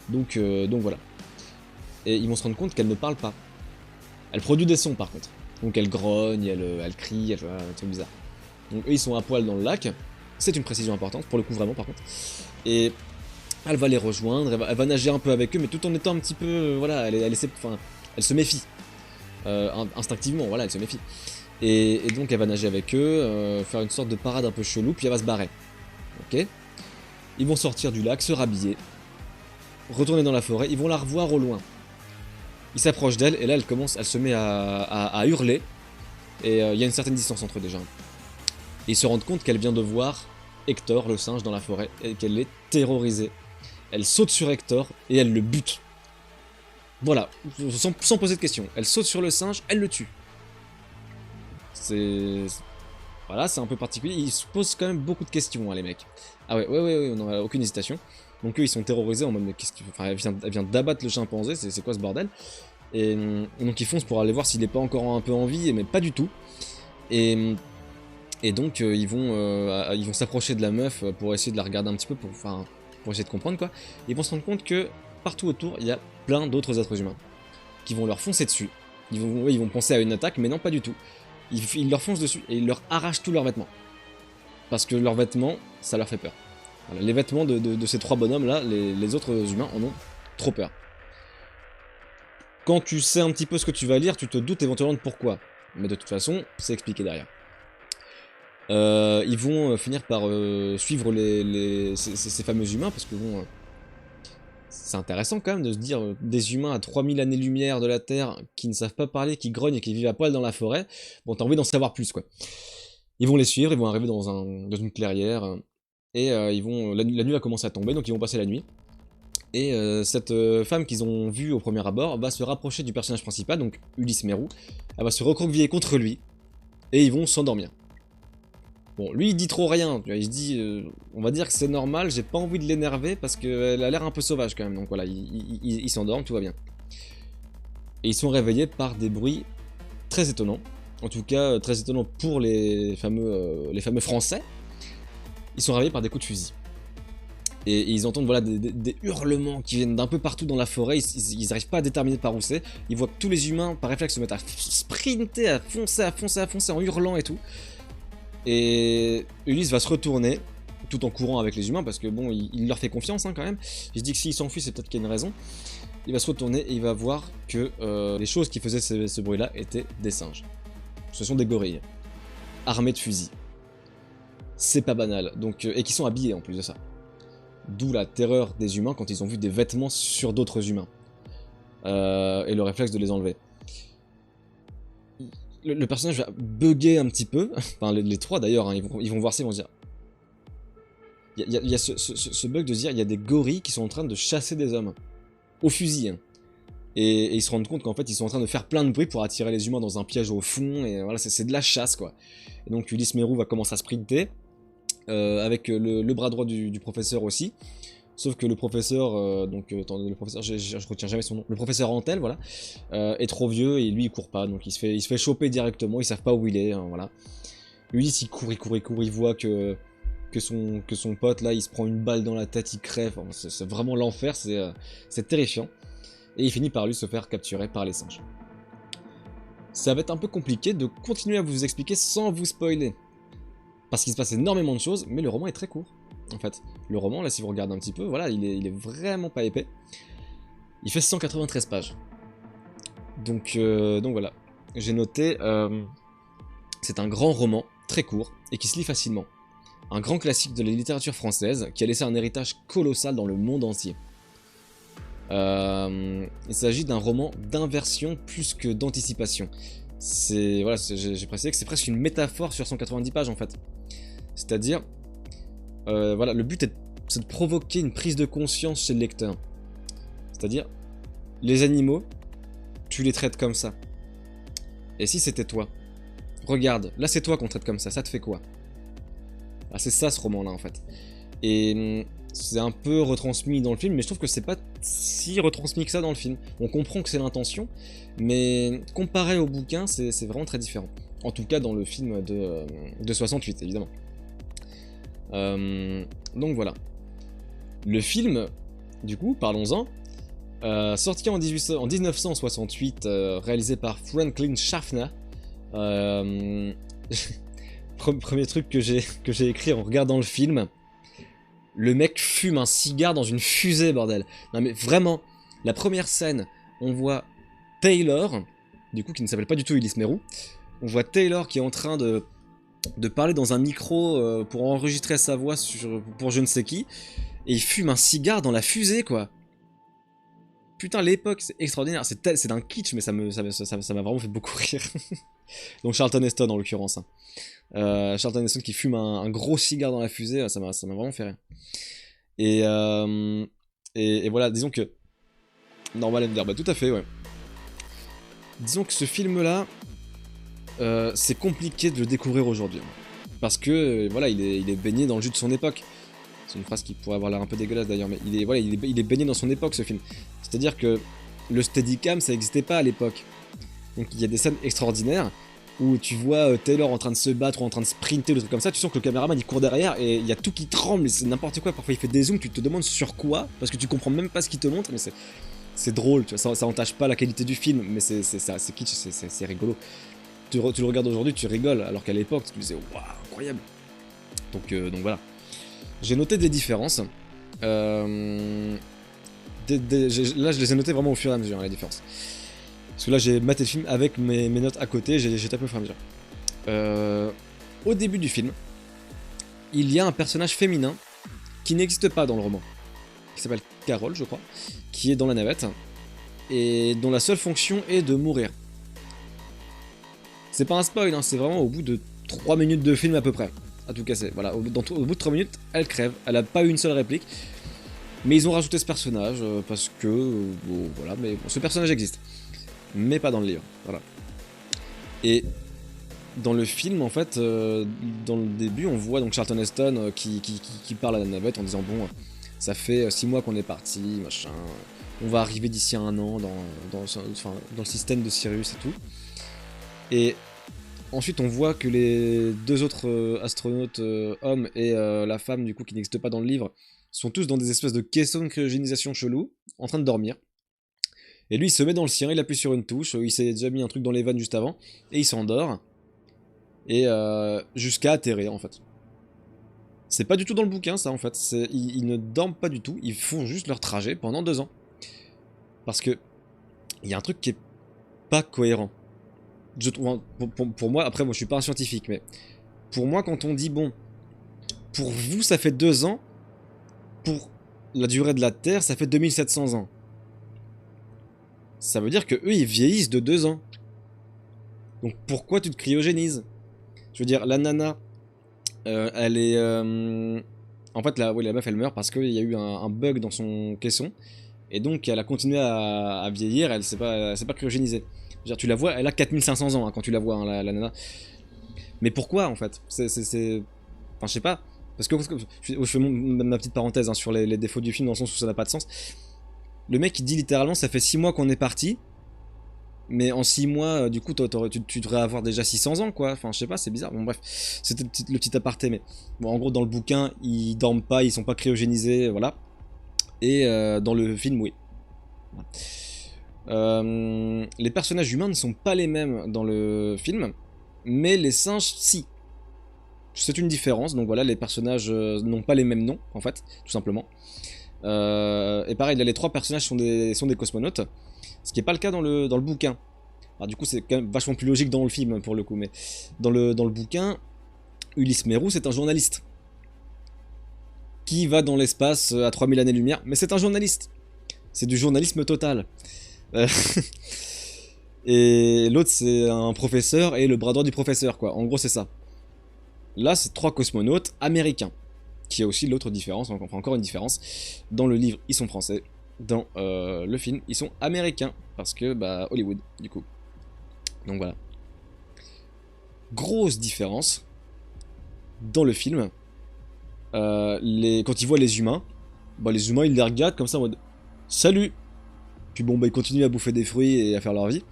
Donc voilà. Et ils vont se rendre compte qu'elle ne parle pas. Elle produit des sons par contre. Donc elle grogne, elle crie, elle fait un truc bizarre. Donc eux ils sont à poil dans le lac, c'est une précision importante, pour le coup vraiment par contre. Et elle va les rejoindre, elle va nager un peu avec eux, mais tout en étant un petit peu, voilà, elle essaie, enfin, Elle se méfie. Instinctivement, voilà, elle se méfie. Et donc elle va nager avec eux, faire une sorte de parade un peu chelou, puis elle va se barrer. Ok. Ils vont sortir du lac, se rhabiller, retourner dans la forêt, ils vont la revoir au loin. Ils s'approchent d'elle, et là elle se met à hurler, et il y a une certaine distance entre eux déjà. Et ils se rendent compte qu'elle vient de voir Hector, le singe, dans la forêt, et qu'elle est terrorisée. Elle saute sur Hector, et elle le bute. Voilà, sans poser de questions. Elle saute sur le singe, elle le tue. Voilà, c'est un peu particulier. Ils se posent quand même beaucoup de questions, hein, les mecs. Ah ouais, on n'a aucune hésitation. Donc eux, ils sont terrorisés en mode, mais qu'est-ce que... Enfin, elle vient d'abattre le chimpanzé, c'est quoi ce bordel? Et donc ils foncent pour aller voir s'il est pas encore un peu en vie, mais pas du tout. Et donc ils vont s'approcher de la meuf pour essayer de la regarder un petit peu, pour essayer de comprendre quoi. Ils vont se rendre compte que partout autour, il y a plein d'autres êtres humains qui vont leur foncer dessus. Ils vont penser à une attaque, mais non, pas du tout. Ils leur foncent dessus et ils leur arrachent tous leurs vêtements. Parce que leurs vêtements, ça leur fait peur. Voilà, les vêtements de ces trois bonhommes là, les autres humains en ont trop peur. Quand tu sais un petit peu ce que tu vas lire, tu te doutes éventuellement de pourquoi. Mais de toute façon, c'est expliqué derrière. Ils vont finir par suivre ces fameux humains, parce que bon... c'est intéressant quand même de se dire des humains à 3000 années-lumière de la Terre qui ne savent pas parler, qui grognent et qui vivent à poil dans la forêt. Bon, t'as envie d'en savoir plus quoi. Ils vont les suivre, ils vont arriver dans une clairière et la nuit va commencer à tomber, donc ils vont passer la nuit. Et cette femme qu'ils ont vue au premier abord va se rapprocher du personnage principal, donc Ulysse Mérou. Elle va se recroqueviller contre lui et ils vont s'endormir. Bon, lui il dit trop rien, il se dit, on va dire que c'est normal, j'ai pas envie de l'énerver parce qu'elle a l'air un peu sauvage quand même, donc voilà, il s'endorme, tout va bien. Et ils sont réveillés par des bruits très étonnants, en tout cas très étonnants pour les fameux Français. Ils sont réveillés par des coups de fusil. Et ils entendent voilà, des hurlements qui viennent d'un peu partout dans la forêt, ils n'arrivent pas à déterminer par où c'est, ils voient que tous les humains par réflexe se mettent à sprinter, à foncer en hurlant et tout. Et Ulysse va se retourner, tout en courant avec les humains, parce que bon, il leur fait confiance hein, quand même. Il se dit que s'il s'enfuit, c'est peut-être qu'il y a une raison. Il va se retourner et il va voir que les choses qui faisaient ce bruit-là étaient des singes. Ce sont des gorilles, armés de fusils. C'est pas banal, donc, et qui sont habillés en plus de ça. D'où la terreur des humains quand ils ont vu des vêtements sur d'autres humains. Et le réflexe de les enlever. Le personnage va bugger un petit peu, enfin les trois d'ailleurs, hein, ils vont voir ça, ils vont se dire... Il y a ce bug de se dire, il y a des gorilles qui sont en train de chasser des hommes, au fusil. Hein. Et ils se rendent compte qu'en fait ils sont en train de faire plein de bruit pour attirer les humains dans un piège au fond, et voilà, c'est de la chasse quoi. Et donc Ulysse Mérou va commencer à sprinter, avec le bras droit du professeur aussi. Sauf que le professeur, le professeur, je retiens jamais son nom, le professeur Antel, voilà, est trop vieux et lui il court pas, donc il se fait choper directement, ils savent pas où il est, hein, voilà. Ulysse il court, il voit que son pote là, il se prend une balle dans la tête, il crève, enfin, c'est vraiment l'enfer, c'est terrifiant. Et il finit par lui se faire capturer par les singes. Ça va être un peu compliqué de continuer à vous expliquer sans vous spoiler. Parce qu'il se passe énormément de choses, mais le roman est très court. En fait, le roman, là, si vous regardez un petit peu, voilà, il est vraiment pas épais. Il fait 193 pages. Donc voilà. J'ai noté, c'est un grand roman, très court, et qui se lit facilement. Un grand classique de la littérature française, qui a laissé un héritage colossal dans le monde entier. Il s'agit d'un roman d'inversion plus que d'anticipation. Voilà, j'ai précisé que c'est presque une métaphore sur 190 pages en fait. C'est-à-dire, voilà, le but c'est de provoquer une prise de conscience chez le lecteur. C'est-à-dire, les animaux, tu les traites comme ça. Et si c'était toi? Regarde, là c'est toi qu'on traite comme ça te fait quoi? Ah, c'est ça ce roman-là en fait. Et c'est un peu retransmis dans le film, mais je trouve que c'est pas si retransmis que ça dans le film. On comprend que c'est l'intention, mais comparé au bouquin, c'est vraiment très différent. En tout cas dans le film de 68, évidemment. Donc voilà. Le film, du coup, parlons-en. Sorti en 1968, réalisé par Franklin Schaffner. Premier truc que j'ai écrit en regardant le film. Le mec fume un cigare dans une fusée, bordel. Non mais vraiment, la première scène, on voit Taylor, du coup qui ne s'appelle pas du tout Ulysse Merroux. On voit Taylor qui est en train de parler dans un micro pour enregistrer sa voix pour je ne sais qui, et il fume un cigare dans la fusée, quoi. Putain, l'époque, c'est extraordinaire. C'est d'un kitsch, mais ça m'a vraiment fait beaucoup rire. Donc Charlton Heston, en l'occurrence. Hein. Charlton Heston qui fume un gros cigare dans la fusée, ça m'a vraiment fait rire. Et voilà, disons que... Normal Ender, bah tout à fait, ouais. Disons que ce film-là, c'est compliqué de le découvrir aujourd'hui. Parce que, voilà, il est baigné dans le jus de son époque. C'est une phrase qui pourrait avoir l'air un peu dégueulasse d'ailleurs, mais il est baigné dans son époque, ce film. C'est-à-dire que le Steadicam, ça n'existait pas à l'époque. Donc il y a des scènes extraordinaires où tu vois Taylor en train de se battre ou en train de sprinter, des trucs comme ça, tu sens que le caméraman il court derrière et il y a tout qui tremble, c'est n'importe quoi, parfois il fait des zooms, tu te demandes sur quoi, parce que tu comprends même pas ce qu'il te montre, mais c'est drôle, tu vois, ça entache pas la qualité du film, mais c'est kitsch, c'est rigolo. Tu le regardes aujourd'hui, tu rigoles, alors qu'à l'époque tu te disais waouh, incroyable. Donc voilà. J'ai noté des différences. Là, je les ai notées vraiment au fur et à mesure, hein, les différences. Parce que là, j'ai maté le film avec mes notes à côté, j'ai tapé au fur et à mesure. Au début du film, il y a un personnage féminin qui n'existe pas dans le roman, qui s'appelle Carol, je crois, qui est dans la navette, et dont la seule fonction est de mourir. C'est pas un spoil, hein, c'est vraiment au bout de 3 minutes de film à peu près. À tout casser, voilà, au bout de 3 minutes, elle crève, elle a pas eu une seule réplique. Mais ils ont rajouté ce personnage parce que, bon, voilà, mais bon, ce personnage existe. Mais pas dans le livre, voilà. Et dans le film, en fait, dans le début, on voit donc Charlton Heston qui parle à la navette en disant bon, ça fait 6 mois qu'on est parti, machin, on va arriver d'ici à 1 an dans le système de Sirius et tout. Et ensuite, on voit que les 2 autres astronautes hommes et la femme, du coup, qui n'existent pas dans le livre, sont tous dans des espèces de caissons de cryogénisation chelou, en train de dormir. Et lui, il se met dans le sien, il appuie sur une touche, il s'est déjà mis un truc dans les vannes juste avant, et il s'endort, et jusqu'à atterrir, en fait. C'est pas du tout dans le bouquin, ça, en fait. Ils ne dorment pas du tout, ils font juste leur trajet pendant 2 ans. Parce que, il y a un truc qui est pas cohérent. Je trouve, pour moi, après, moi, je suis pas un scientifique, mais pour moi, quand on dit, bon, pour vous, ça fait 2 ans, pour la durée de la Terre, ça fait 2700 ans. Ça veut dire que eux, ils vieillissent de 2 ans. Donc pourquoi tu te cryogénises? Je veux dire, la nana, elle est... En fait, la meuf, elle meurt parce qu'il y a eu un bug dans son caisson. Et donc, elle a continué à vieillir, elle s'est pas cryogénisée. Je veux dire, tu la vois, elle a 4500 ans hein, quand tu la vois, hein, la nana. Mais pourquoi, en fait? Enfin, je sais pas. Parce que je fais ma petite parenthèse hein, sur les défauts du film dans le sens où ça n'a pas de sens. Le mec il dit littéralement ça fait 6 mois qu'on est parti, mais en 6 mois du coup tu devrais avoir déjà 600 ans quoi, enfin je sais pas, c'est bizarre, bon bref, c'était le petit aparté, mais bon en gros dans le bouquin ils dorment pas, ils sont pas cryogénisés, voilà, et dans le film oui. Les personnages humains ne sont pas les mêmes dans le film, mais les singes si. C'est une différence, donc voilà, les personnages n'ont pas les mêmes noms, en fait, tout simplement. Et pareil, là, les 3 personnages sont des cosmonautes, ce qui n'est pas le cas dans le bouquin. Alors, du coup, c'est quand même vachement plus logique dans le film, pour le coup, mais dans le bouquin, Ulysse Merroux, c'est un journaliste qui va dans l'espace à 3000 années-lumière, mais c'est un journaliste. C'est du journalisme total. Et l'autre, c'est un professeur et le bras droit du professeur, quoi. En gros, c'est ça. Là, c'est 3 cosmonautes américains. Qui a aussi l'autre différence, on comprend encore une différence. Dans le livre, ils sont français. Dans le film, ils sont américains. Parce que, bah, Hollywood, du coup. Donc voilà. Grosse différence. Dans le film, quand ils voient les humains, bah, les humains, ils les regardent comme ça en mode « Salut !» Puis bon, bah, ils continuent à bouffer des fruits et à faire leur vie.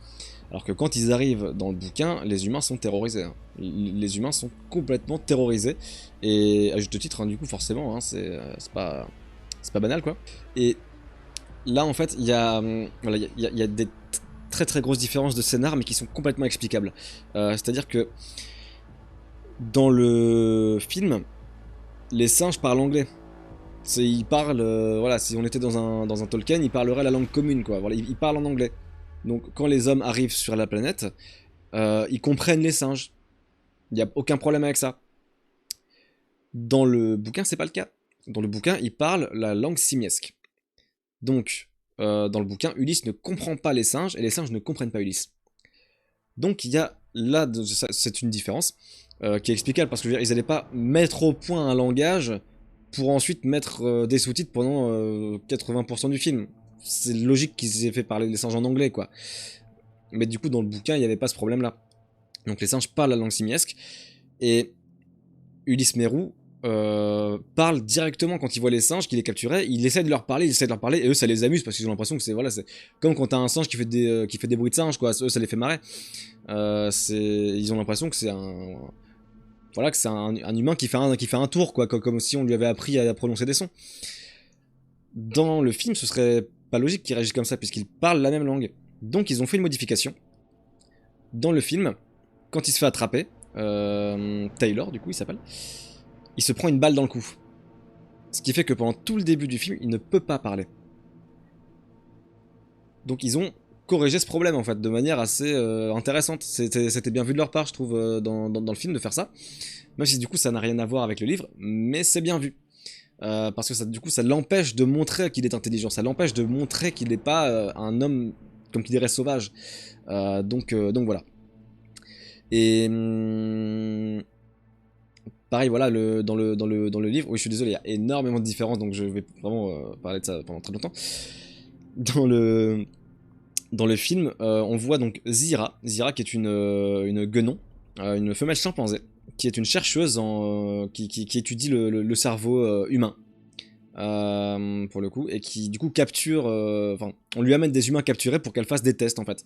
Alors que quand ils arrivent dans le bouquin, les humains sont terrorisés. Hein. Les humains sont complètement terrorisés. Et à juste titre, hein, du coup, forcément, hein, c'est pas banal, quoi. Et là, en fait, il y a des très très grosses différences de scénar, mais qui sont complètement explicables. C'est-à-dire que dans le film, les singes parlent anglais. Ils parlent, voilà, si on était dans un Tolkien, ils parleraient la langue commune, quoi. Voilà, ils parlent en anglais. Donc quand les hommes arrivent sur la planète, ils comprennent les singes. Il n'y a aucun problème avec ça. Dans le bouquin, c'est pas le cas. Dans le bouquin, ils parlent la langue simiesque. Donc, dans le bouquin, Ulysse ne comprend pas les singes et les singes ne comprennent pas Ulysse. Donc il y a là, c'est une différence qui est explicable parce que ils n'allaient pas mettre au point un langage pour ensuite mettre des sous-titres pendant 80% du film. C'est logique qu'ils aient fait parler les singes en anglais, quoi. Mais du coup, dans le bouquin, il n'y avait pas ce problème-là. Donc les singes parlent la langue simiesque et Ulysse Mérou parle directement quand il voit les singes qu'il est capturé, il essaie de leur parler, et eux ça les amuse parce qu'ils ont l'impression que c'est voilà, c'est comme quand t'as un singe qui fait des bruits de singe, quoi. Eux ça les fait marrer. Ils ont l'impression que c'est un humain qui fait un tour, quoi, comme si on lui avait appris à prononcer des sons. Dans le film, ce serait pas logique qu'il réagisse comme ça puisqu'ils parlent la même langue. Donc ils ont fait une modification. Dans le film, quand il se fait attraper, Taylor du coup il s'appelle, il se prend une balle dans le cou. Ce qui fait que pendant tout le début du film, il ne peut pas parler. Donc ils ont corrigé ce problème en fait de manière assez intéressante. C'était bien vu de leur part, je trouve, dans le film de faire ça. Même si du coup ça n'a rien à voir avec le livre, mais c'est bien vu. Parce que ça, du coup ça l'empêche de montrer qu'il est intelligent, ça l'empêche de montrer qu'il n'est pas un homme, comme qu'il dirait, sauvage. Donc voilà. Et pareil, voilà, dans le livre, oui, je suis désolé, il y a énormément de différences, donc je vais vraiment parler de ça pendant très longtemps. Dans le film, on voit donc Zira qui est une guenon, une femelle chimpanzé, qui est une chercheuse qui étudie le cerveau humain. Pour le coup, et qui du coup capture, on lui amène des humains capturés pour qu'elle fasse des tests en fait.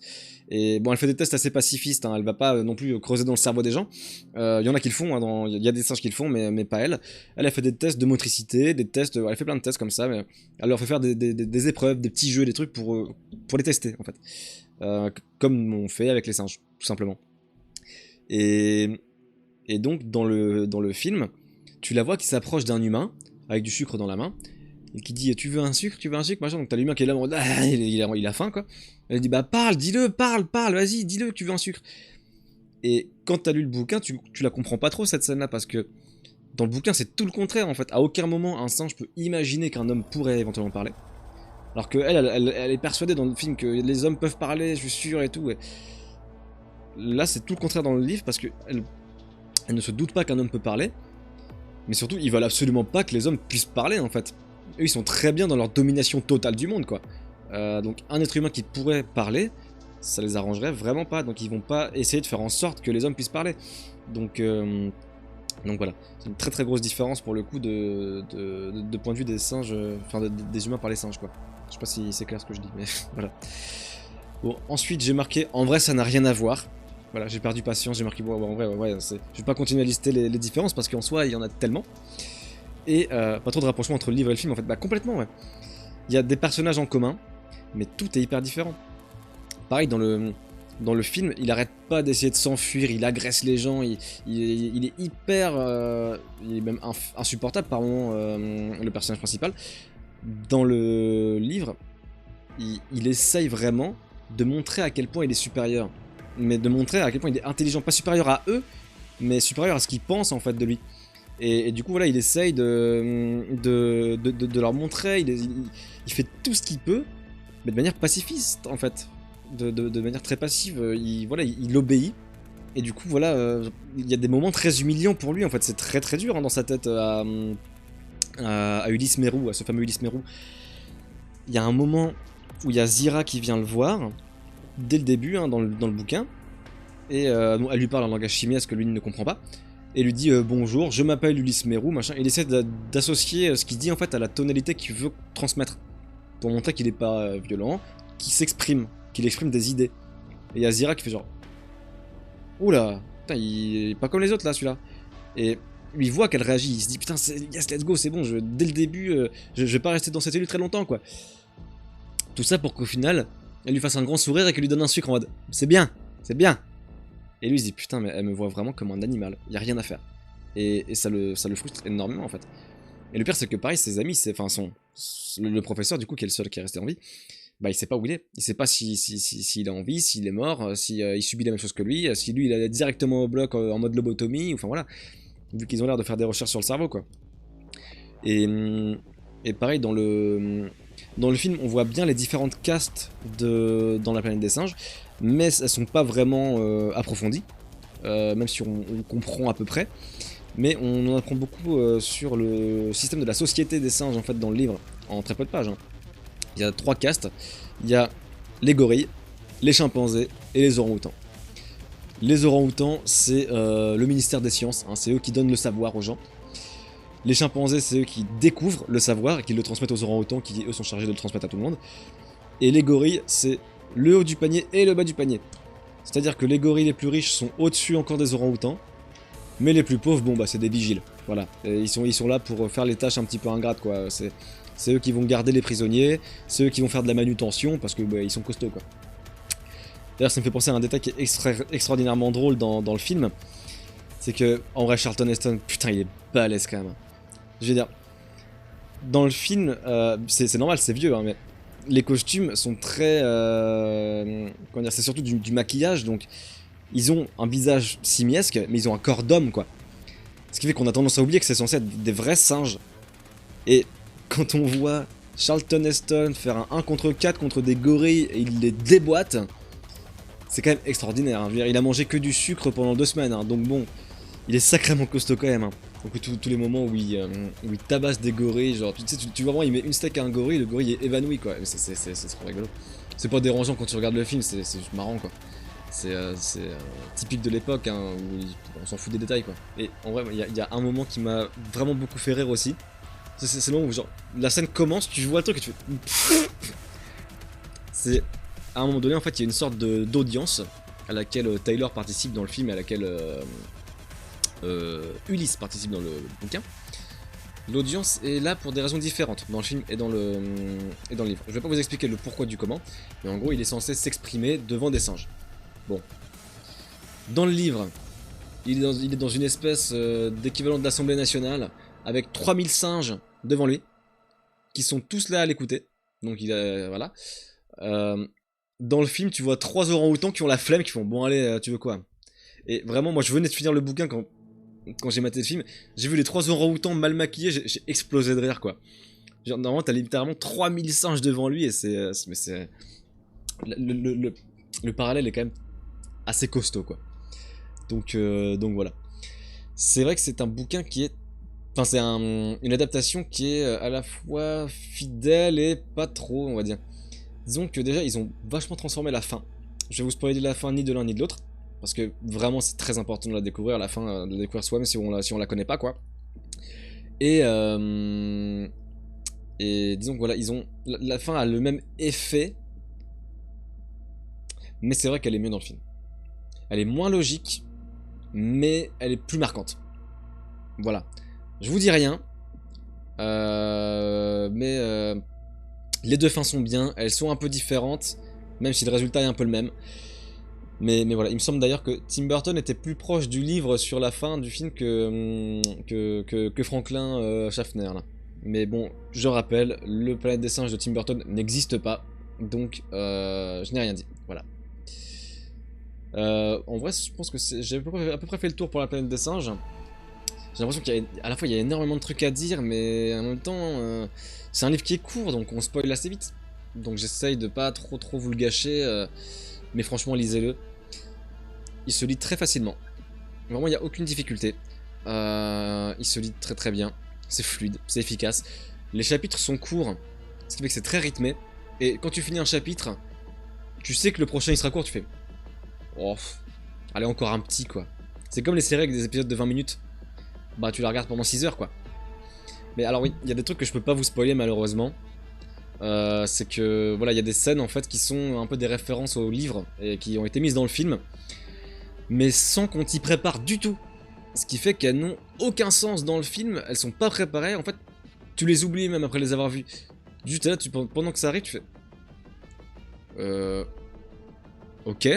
Et bon, elle fait des tests assez pacifistes, hein, elle va pas non plus creuser dans le cerveau des gens. Il y en a qui le font, hein, il y a des singes qui le font, mais pas elle. Elle a fait des tests de motricité, des tests, elle fait plein de tests comme ça, mais elle leur fait faire des épreuves, des petits jeux, des trucs pour les tester en fait. Comme on fait avec les singes, tout simplement. Et donc dans le film, tu la vois qui s'approche d'un humain avec du sucre dans la main, et qui dit tu veux un sucre, machin. Donc t'as l'humain qui est là, il a faim, quoi. Elle dit bah parle, dis-le, parle, vas-y, dis-le que tu veux un sucre. Et quand t'as lu le bouquin, tu la comprends pas trop cette scène-là, parce que dans le bouquin c'est tout le contraire en fait. À aucun moment un singe peut imaginer qu'un homme pourrait éventuellement parler. Alors que elle est persuadée dans le film que les hommes peuvent parler, je suis sûr et tout. Et là c'est tout le contraire dans le livre, parce que elle ne se doute pas qu'un homme peut parler. Mais surtout, ils veulent absolument pas que les hommes puissent parler, en fait. Eux, ils sont très bien dans leur domination totale du monde, quoi. Donc, un être humain qui pourrait parler, ça les arrangerait vraiment pas. Donc, ils vont pas essayer de faire en sorte que les hommes puissent parler. Donc voilà. C'est une très très grosse différence, pour le coup, de point de vue des singes, des humains par les singes, quoi. Je sais pas si c'est clair ce que je dis, mais voilà. Bon, ensuite, j'ai marqué, en vrai, ça n'a rien à voir. Voilà, j'ai perdu patience, j'ai marqué, bon, en vrai, ouais, je vais pas continuer à lister les différences, parce qu'en soi, il y en a tellement. Et pas trop de rapprochement entre le livre et le film, en fait. Bah, complètement, ouais. Il y a des personnages en commun, mais tout est hyper différent. Pareil, dans le film, il arrête pas d'essayer de s'enfuir, il agresse les gens, il est hyper... il est même insupportable par moments, le personnage principal. Dans le livre, il essaye vraiment de montrer à quel point il est supérieur. Mais de montrer à quel point il est intelligent, pas supérieur à eux, mais supérieur à ce qu'ils pensent en fait de lui. Et du coup voilà, il essaye de leur montrer, il fait tout ce qu'il peut, mais de manière pacifiste en fait, de manière très passive, il obéit. Et du coup voilà, il y a des moments très humiliants pour lui en fait, c'est très très dur, hein, dans sa tête à Ulysse Mérou, à ce fameux Ulysse Mérou. Il y a un moment où il y a Zira qui vient le voir, dès le début, hein, dans le bouquin, et elle lui parle en langage chimiesque que lui ne comprend pas, et lui dit bonjour, je m'appelle Ulysse Mérou, machin. Il essaie d'associer ce qu'il dit en fait à la tonalité qu'il veut transmettre, pour montrer qu'il n'est pas violent, qu'il s'exprime, qu'il exprime des idées. Et il y a Zira qui fait genre oula, putain, il est pas comme les autres là, celui-là. Et lui voit qu'elle réagit, il se dit putain, yes, let's go, c'est bon, dès le début, je vais pas rester dans cette élu très longtemps, quoi. Tout ça pour qu'au final, elle lui fasse un grand sourire et qu'elle lui donne un sucre en mode c'est bien, c'est bien. Et lui il se dit putain, mais elle me voit vraiment comme un animal, y a rien à faire. Et ça le frustre énormément en fait. Et le pire c'est que pareil, ses amis, le professeur du coup qui est le seul qui est resté en vie, bah il sait pas où il est. Il sait pas s'il est en vie, s'il est mort, si il subit la même chose que lui, si lui il est directement au bloc en mode lobotomie, enfin voilà. Vu qu'ils ont l'air de faire des recherches sur le cerveau, quoi. Et, et pareil, dans le film, on voit bien les différentes castes dans la planète des singes, mais elles sont pas vraiment approfondies, même si on comprend à peu près. Mais on en apprend beaucoup sur le système de la société des singes, en fait, dans le livre, en très peu de pages. Hein. Il y a 3 castes. Il y a les gorilles, les chimpanzés et les orang-outans. Les orang-outans, c'est le ministère des sciences, hein, c'est eux qui donnent le savoir aux gens. Les chimpanzés, c'est eux qui découvrent le savoir et qui le transmettent aux orang-outans, qui eux sont chargés de le transmettre à tout le monde. Et les gorilles, c'est le haut du panier et le bas du panier. C'est-à-dire que les gorilles les plus riches sont au-dessus encore des orang-outans, mais les plus pauvres, bon bah c'est des vigiles. Voilà, et ils sont là pour faire les tâches un petit peu ingrates, quoi. C'est eux qui vont garder les prisonniers, c'est eux qui vont faire de la manutention, parce que bah, ils sont costauds, quoi. D'ailleurs, ça me fait penser à un détail qui est extraordinairement drôle dans le film. C'est que, en vrai, Charlton Heston, putain, il est balèze quand même. Je veux dire, dans le film, c'est normal, c'est vieux, hein, mais les costumes sont très... comment dire, c'est surtout du maquillage, donc ils ont un visage simiesque, mais ils ont un corps d'homme, quoi. Ce qui fait qu'on a tendance à oublier que c'est censé être des vrais singes. Et quand on voit Charlton Heston faire un 1 contre 4 contre des gorilles et il les déboîte, c'est quand même extraordinaire. Hein. Je veux dire, il a mangé que du sucre pendant 2 semaines, hein, donc bon, il est sacrément costaud quand même. Hein. Donc tous les moments où il tabasse des gorilles, genre, tu sais, tu vois vraiment, il met une steak à un gorille, le gorille est évanoui, quoi. C'est trop rigolo. C'est pas dérangeant quand tu regardes le film, c'est juste marrant, quoi. C'est typique de l'époque, hein, où on s'en fout des détails, quoi. Et en vrai, il y a un moment qui m'a vraiment beaucoup fait rire aussi. C'est le moment où, genre, la scène commence, tu vois le truc et tu fais... C'est... À un moment donné, en fait, il y a une sorte d'audience à laquelle Taylor participe dans le film et à laquelle Ulysse participe dans le bouquin. L'audience est là pour des raisons différentes dans le film et dans le livre. Je vais pas vous expliquer le pourquoi du comment, mais en gros, il est censé s'exprimer devant des singes. Bon. Dans le livre, il est dans une espèce d'équivalent de l'Assemblée nationale avec 3000 singes devant lui qui sont tous là à l'écouter. Donc voilà. Dans le film, tu vois 3 orang-outans qui ont la flemme, qui font bon allez, tu veux quoi? Et vraiment, moi je venais de finir le bouquin quand j'ai maté le film, j'ai vu les 3 orang-outans mal maquillés, j'ai explosé de rire, quoi. Genre, normalement, t'as littéralement 3000 singes devant lui et c'est le parallèle est quand même assez costaud, quoi. Donc voilà. C'est vrai que c'est un bouquin qui est... Enfin, c'est une adaptation qui est à la fois fidèle et pas trop, on va dire. Disons que déjà, ils ont vachement transformé la fin. Je vais vous spoiler la fin ni de l'un ni de l'autre, parce que vraiment, c'est très important de la découvrir, la fin, de la découvrir soi-même si on la connaît pas, quoi. Et disons que voilà, ils ont... La fin a le même effet, mais c'est vrai qu'elle est mieux dans le film. Elle est moins logique, mais elle est plus marquante. Voilà. Je vous dis rien, mais les deux fins sont bien, elles sont un peu différentes, même si le résultat est un peu le même. Mais voilà, il me semble d'ailleurs que Tim Burton était plus proche du livre sur la fin du film que Franklin Schaffner, là. Mais bon, je rappelle, le Planète des Singes de Tim Burton n'existe pas, donc je n'ai rien dit, voilà. En vrai, je pense que j'ai à peu près fait le tour pour la Planète des Singes. J'ai l'impression qu'à la fois il y a énormément de trucs à dire, mais en même temps, c'est un livre qui est court, donc on spoil assez vite. Donc j'essaye de pas trop vous le gâcher, mais franchement lisez-le. Il se lit très facilement. Vraiment, il n'y a aucune difficulté. Il se lit très bien. C'est fluide, c'est efficace. Les chapitres sont courts, ce qui fait que c'est très rythmé. Et quand tu finis un chapitre, tu sais que le prochain il sera court, tu fais... Oh, allez, encore un petit, quoi. C'est comme les séries avec des épisodes de 20 minutes. Bah tu la regardes pendant 6 heures, quoi. Mais alors oui, il y a des trucs que je peux pas vous spoiler malheureusement. C'est que voilà, il y a des scènes en fait qui sont un peu des références au livre et qui ont été mises dans le film, mais sans qu'on t'y prépare du tout. Ce qui fait qu'elles n'ont aucun sens dans le film, elles sont pas préparées, en fait tu les oublies même après les avoir vues. Juste là, pendant que ça arrive, tu fais... Ok.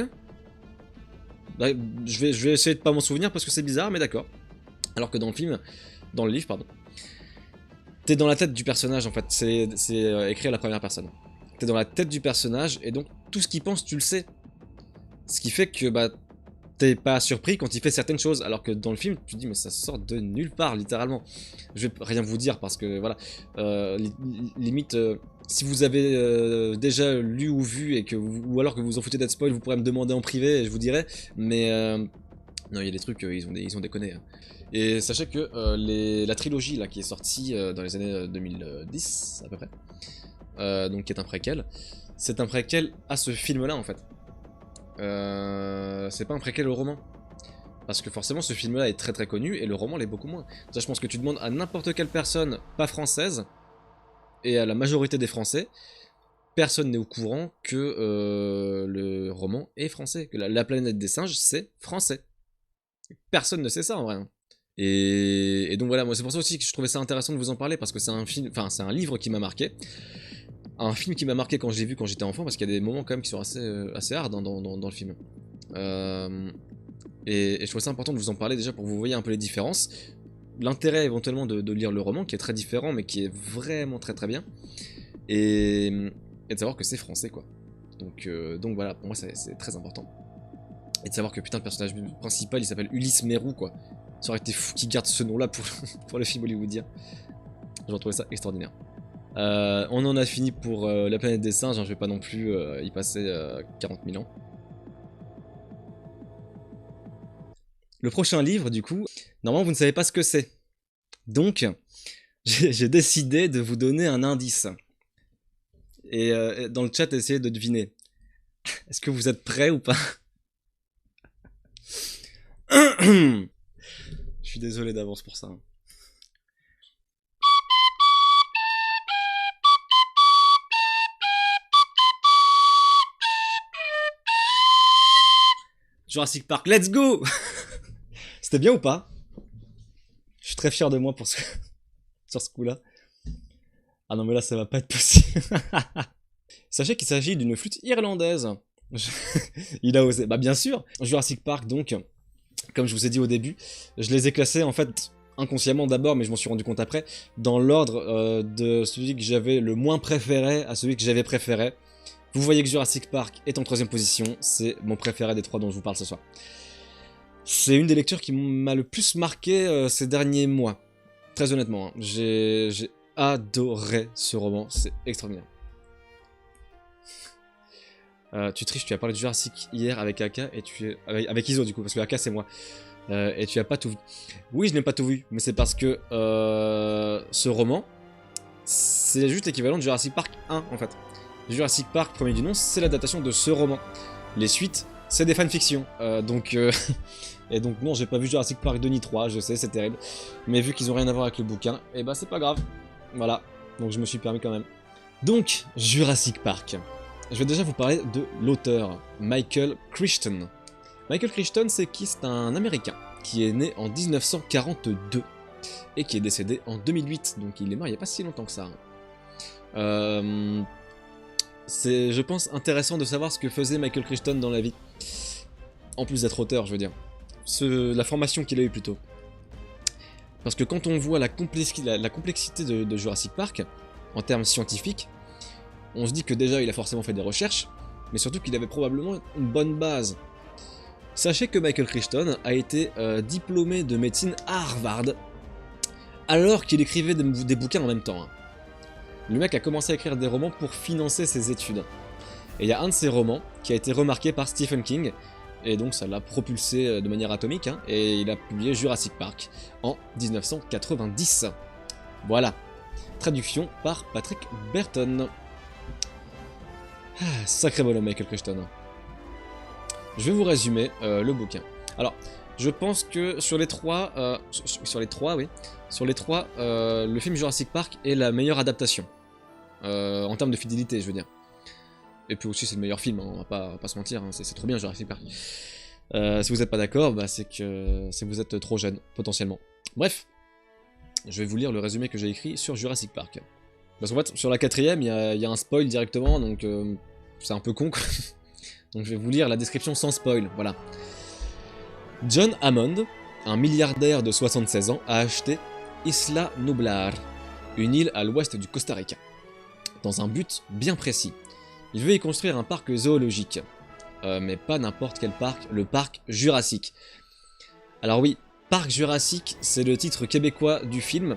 Bah, je vais essayer de pas m'en souvenir parce que c'est bizarre, mais d'accord. Alors que dans le livre, pardon, t'es dans la tête du personnage en fait, c'est écrit à la première personne. t'es dans la tête du personnage, et donc tout ce qu'il pense, tu le sais. Ce qui fait que bah, t'es pas surpris quand il fait certaines choses, alors que dans le film, tu te dis mais ça sort de nulle part, littéralement. Je vais rien vous dire parce que voilà, limite, si vous avez déjà lu ou vu et que ou alors que vous vous en foutez d'être spoil, vous pourrez me demander en privé et je vous dirai. Mais non, il y a des trucs, ils ont déconné. Hein. Et sachez que la trilogie là qui est sortie dans les années 2010 à peu près, donc qui est un préquel, c'est un préquel à ce film-là en fait. C'est pas un préquel au roman. Parce que forcément ce film là est très très connu et le roman l'est beaucoup moins. Ça, je pense que tu demandes à n'importe quelle personne pas française et à la majorité des Français, personne n'est au courant que le roman est français, que la planète des singes c'est français. Personne ne sait ça en vrai. Et donc voilà, moi c'est pour ça aussi que je trouvais ça intéressant de vous en parler parce que c'est un film, enfin c'est un livre qui m'a marqué. Un film qui m'a marqué quand je l'ai vu quand j'étais enfant, parce qu'il y a des moments quand même qui sont assez hard hein, dans le film. Et je trouvais ça important de vous en parler déjà pour que vous voyez un peu les différences. L'intérêt éventuellement de lire le roman, qui est très différent, mais qui est vraiment très très bien. Et de savoir que c'est français, quoi. Donc voilà, pour moi c'est très important. Et de savoir que putain, le personnage principal, il s'appelle Ulysse Mérou, quoi. Ça aurait été fou qu'il garde ce nom-là pour le film hollywoodien. J'en trouvais ça extraordinaire. On en a fini pour la planète des singes, hein, je vais pas non plus y passer 40 000 ans. Le prochain livre, du coup, normalement vous ne savez pas ce que c'est. Donc, j'ai décidé de vous donner un indice. Et dans le chat, essayez de deviner. Est-ce que vous êtes prêts ou pas? Je suis désolé d'avance pour ça. Jurassic Park, let's go! C'était bien ou pas? Je suis très fier de moi pour sur ce coup-là. Ah non mais là ça va pas être possible. Sachez qu'il s'agit d'une flûte irlandaise. Il a osé. Bah bien sûr, Jurassic Park donc, comme je vous ai dit au début, je les ai classés en fait inconsciemment d'abord, mais je m'en suis rendu compte après, dans l'ordre de celui que j'avais le moins préféré à celui que j'avais préféré. Vous voyez que Jurassic Park est en 3ème position, c'est mon préféré des 3 dont je vous parle ce soir. C'est une des lectures qui m'a le plus marqué ces derniers mois. Très honnêtement, hein. J'ai adoré ce roman, c'est extraordinaire. Tu triches, tu as parlé de Jurassic hier avec Aka et avec Iso du coup, parce que Aka c'est moi. Et tu as pas tout vu. Oui, je n'ai pas tout vu, mais c'est parce que ce roman, c'est juste l'équivalent de Jurassic Park 1 en fait. Jurassic Park, premier du nom, c'est l'adaptation de ce roman. Les suites, c'est des fanfictions. Et donc non, j'ai pas vu Jurassic Park 2 ni 3, je sais, c'est terrible. Mais vu qu'ils ont rien à voir avec le bouquin, et bah c'est pas grave. Voilà, donc je me suis permis quand même. Donc, Jurassic Park. Je vais déjà vous parler de l'auteur, Michael Crichton. Michael Crichton, c'est qui? C'est un Américain qui est né en 1942 et qui est décédé en 2008, donc il est mort il n'y a pas si longtemps que ça. C'est, je pense, intéressant de savoir ce que faisait Michael Crichton dans la vie. En plus d'être auteur, je veux dire. La formation qu'il a eue plutôt. Parce que quand on voit la complexité de Jurassic Park, en termes scientifiques, on se dit que déjà il a forcément fait des recherches, mais surtout qu'il avait probablement une bonne base. Sachez que Michael Crichton a été diplômé de médecine à Harvard, alors qu'il écrivait des bouquins en même temps. Hein. Le mec a commencé à écrire des romans pour financer ses études. Et il y a un de ses romans qui a été remarqué par Stephen King, et donc ça l'a propulsé de manière atomique, hein, et il a publié Jurassic Park en 1990. Voilà. Traduction par Patrick Burton. Ah, sacré bonhomme Michael Crichton. Je vais vous résumer le bouquin. Alors, je pense que sur les trois, le film Jurassic Park est la meilleure adaptation. En termes de fidélité, je veux dire. Et puis aussi, c'est le meilleur film, hein, on va pas se mentir, hein, c'est trop bien Jurassic Park. Si vous n'êtes pas d'accord, bah, c'est que vous êtes trop jeune, potentiellement. Bref, je vais vous lire le résumé que j'ai écrit sur Jurassic Park. Parce qu'en fait, sur la 4ème, il y a un spoil directement, donc c'est un peu con, quoi. Donc je vais vous lire la description sans spoil, voilà. John Hammond, un milliardaire de 76 ans, a acheté Isla Nublar, une île à l'ouest du Costa Rica, dans un but bien précis, Il veut y construire un parc zoologique. Mais pas n'importe quel parc, le parc Jurassique. Alors oui, parc Jurassique, c'est le titre québécois du film,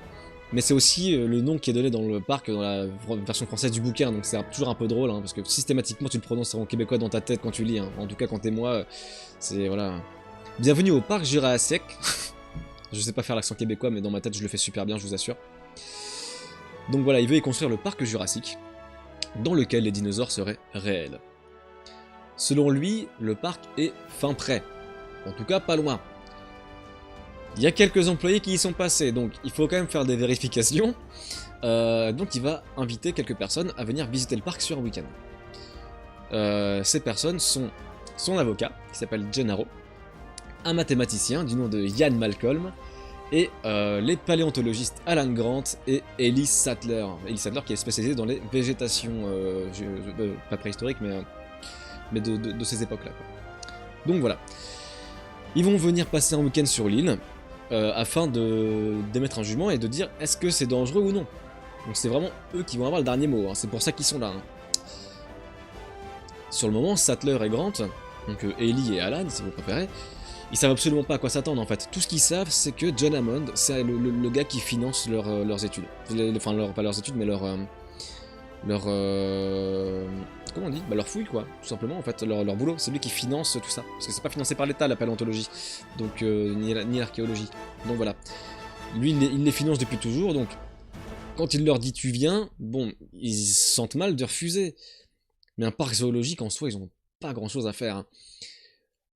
mais c'est aussi le nom qui est donné dans le parc, dans la version française du bouquin, donc c'est toujours un peu drôle, hein, parce que systématiquement tu le prononces en québécois dans ta tête quand tu lis, hein. En tout cas quand t'es moi, c'est voilà. Bienvenue au parc Jurassique. Je sais pas faire l'accent québécois, mais dans ma tête je le fais super bien, je vous assure. Donc voilà, il veut y construire le parc Jurassique, dans lequel les dinosaures seraient réels. Selon lui, le parc est fin prêt. En tout cas, pas loin. Il y a quelques employés qui y sont passés, donc il faut quand même faire des vérifications. Donc il va inviter quelques personnes à venir visiter le parc sur un week-end. Ces personnes sont son avocat, qui s'appelle Gennaro, un mathématicien du nom de Ian Malcolm, et les paléontologistes Alan Grant et Ellis Sattler. Ellis Sattler qui est spécialisé dans les végétations, pas préhistoriques, mais de ces époques-là. Donc voilà. Ils vont venir passer un week-end sur l'île, afin d'émettre un jugement et de dire est-ce que c'est dangereux ou non. Donc c'est vraiment eux qui vont avoir le dernier mot, hein. C'est pour ça qu'ils sont là. Hein. Sur le moment, Sattler et Grant, donc Ellie et Alan si vous préférez, ils savent absolument pas à quoi s'attendre en fait. Tout ce qu'ils savent, c'est que John Hammond, c'est le gars qui finance leurs études. Enfin, pas leurs études, mais comment on dit, leur fouille quoi, tout simplement en fait, leur boulot, c'est lui qui finance tout ça, parce que c'est pas financé par l'État la paléontologie, donc ni l'archéologie, donc voilà, lui il les finance depuis toujours, donc quand il leur dit tu viens, bon, ils se sentent mal de refuser, mais un parc zoologique en soi, ils ont pas grand chose à faire, hein.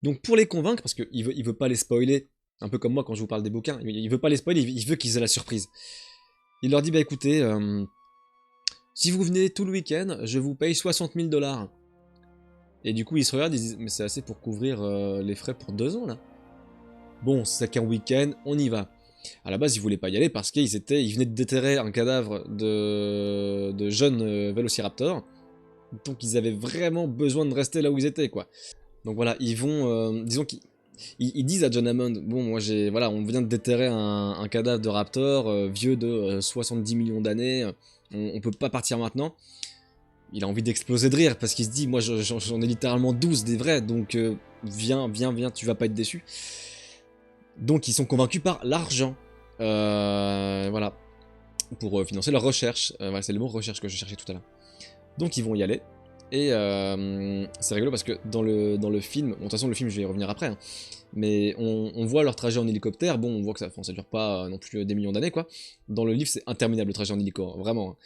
Donc pour les convaincre, parce qu'il veut pas les spoiler, un peu comme moi quand je vous parle des bouquins, il veut pas les spoiler, il veut qu'ils aient la surprise, il leur dit bah écoutez, si vous venez tout le week-end, je vous paye 60 000 $. Et du coup, ils se regardent, ils disent, mais c'est assez pour couvrir les frais pour 2 ans, là. Bon, c'est qu'un week-end, on y va. À la base, ils voulaient pas y aller parce qu'ils venaient de déterrer un cadavre de jeunes vélociraptors. Donc, ils avaient vraiment besoin de rester là où ils étaient, quoi. Donc voilà, ils vont, disons qu'ils disent à John Hammond, bon, moi voilà, on vient de déterrer un cadavre de raptor vieux de 70 millions d'années. On peut pas partir maintenant. Il a envie d'exploser de rire parce qu'il se dit moi j'en ai littéralement 12 des vrais, donc viens, tu vas pas être déçu. Donc ils sont convaincus par l'argent. Voilà. Pour financer leur recherche. Voilà, c'est le mot recherche que je cherchais tout à l'heure. Donc ils vont y aller. Et c'est rigolo parce que dans le film, bon, de toute façon le film je vais y revenir après, hein, mais on voit leur trajet en hélicoptère, bon on voit que ça dure pas non plus des millions d'années quoi. Dans le livre c'est interminable le trajet en hélico, hein, vraiment. Hein.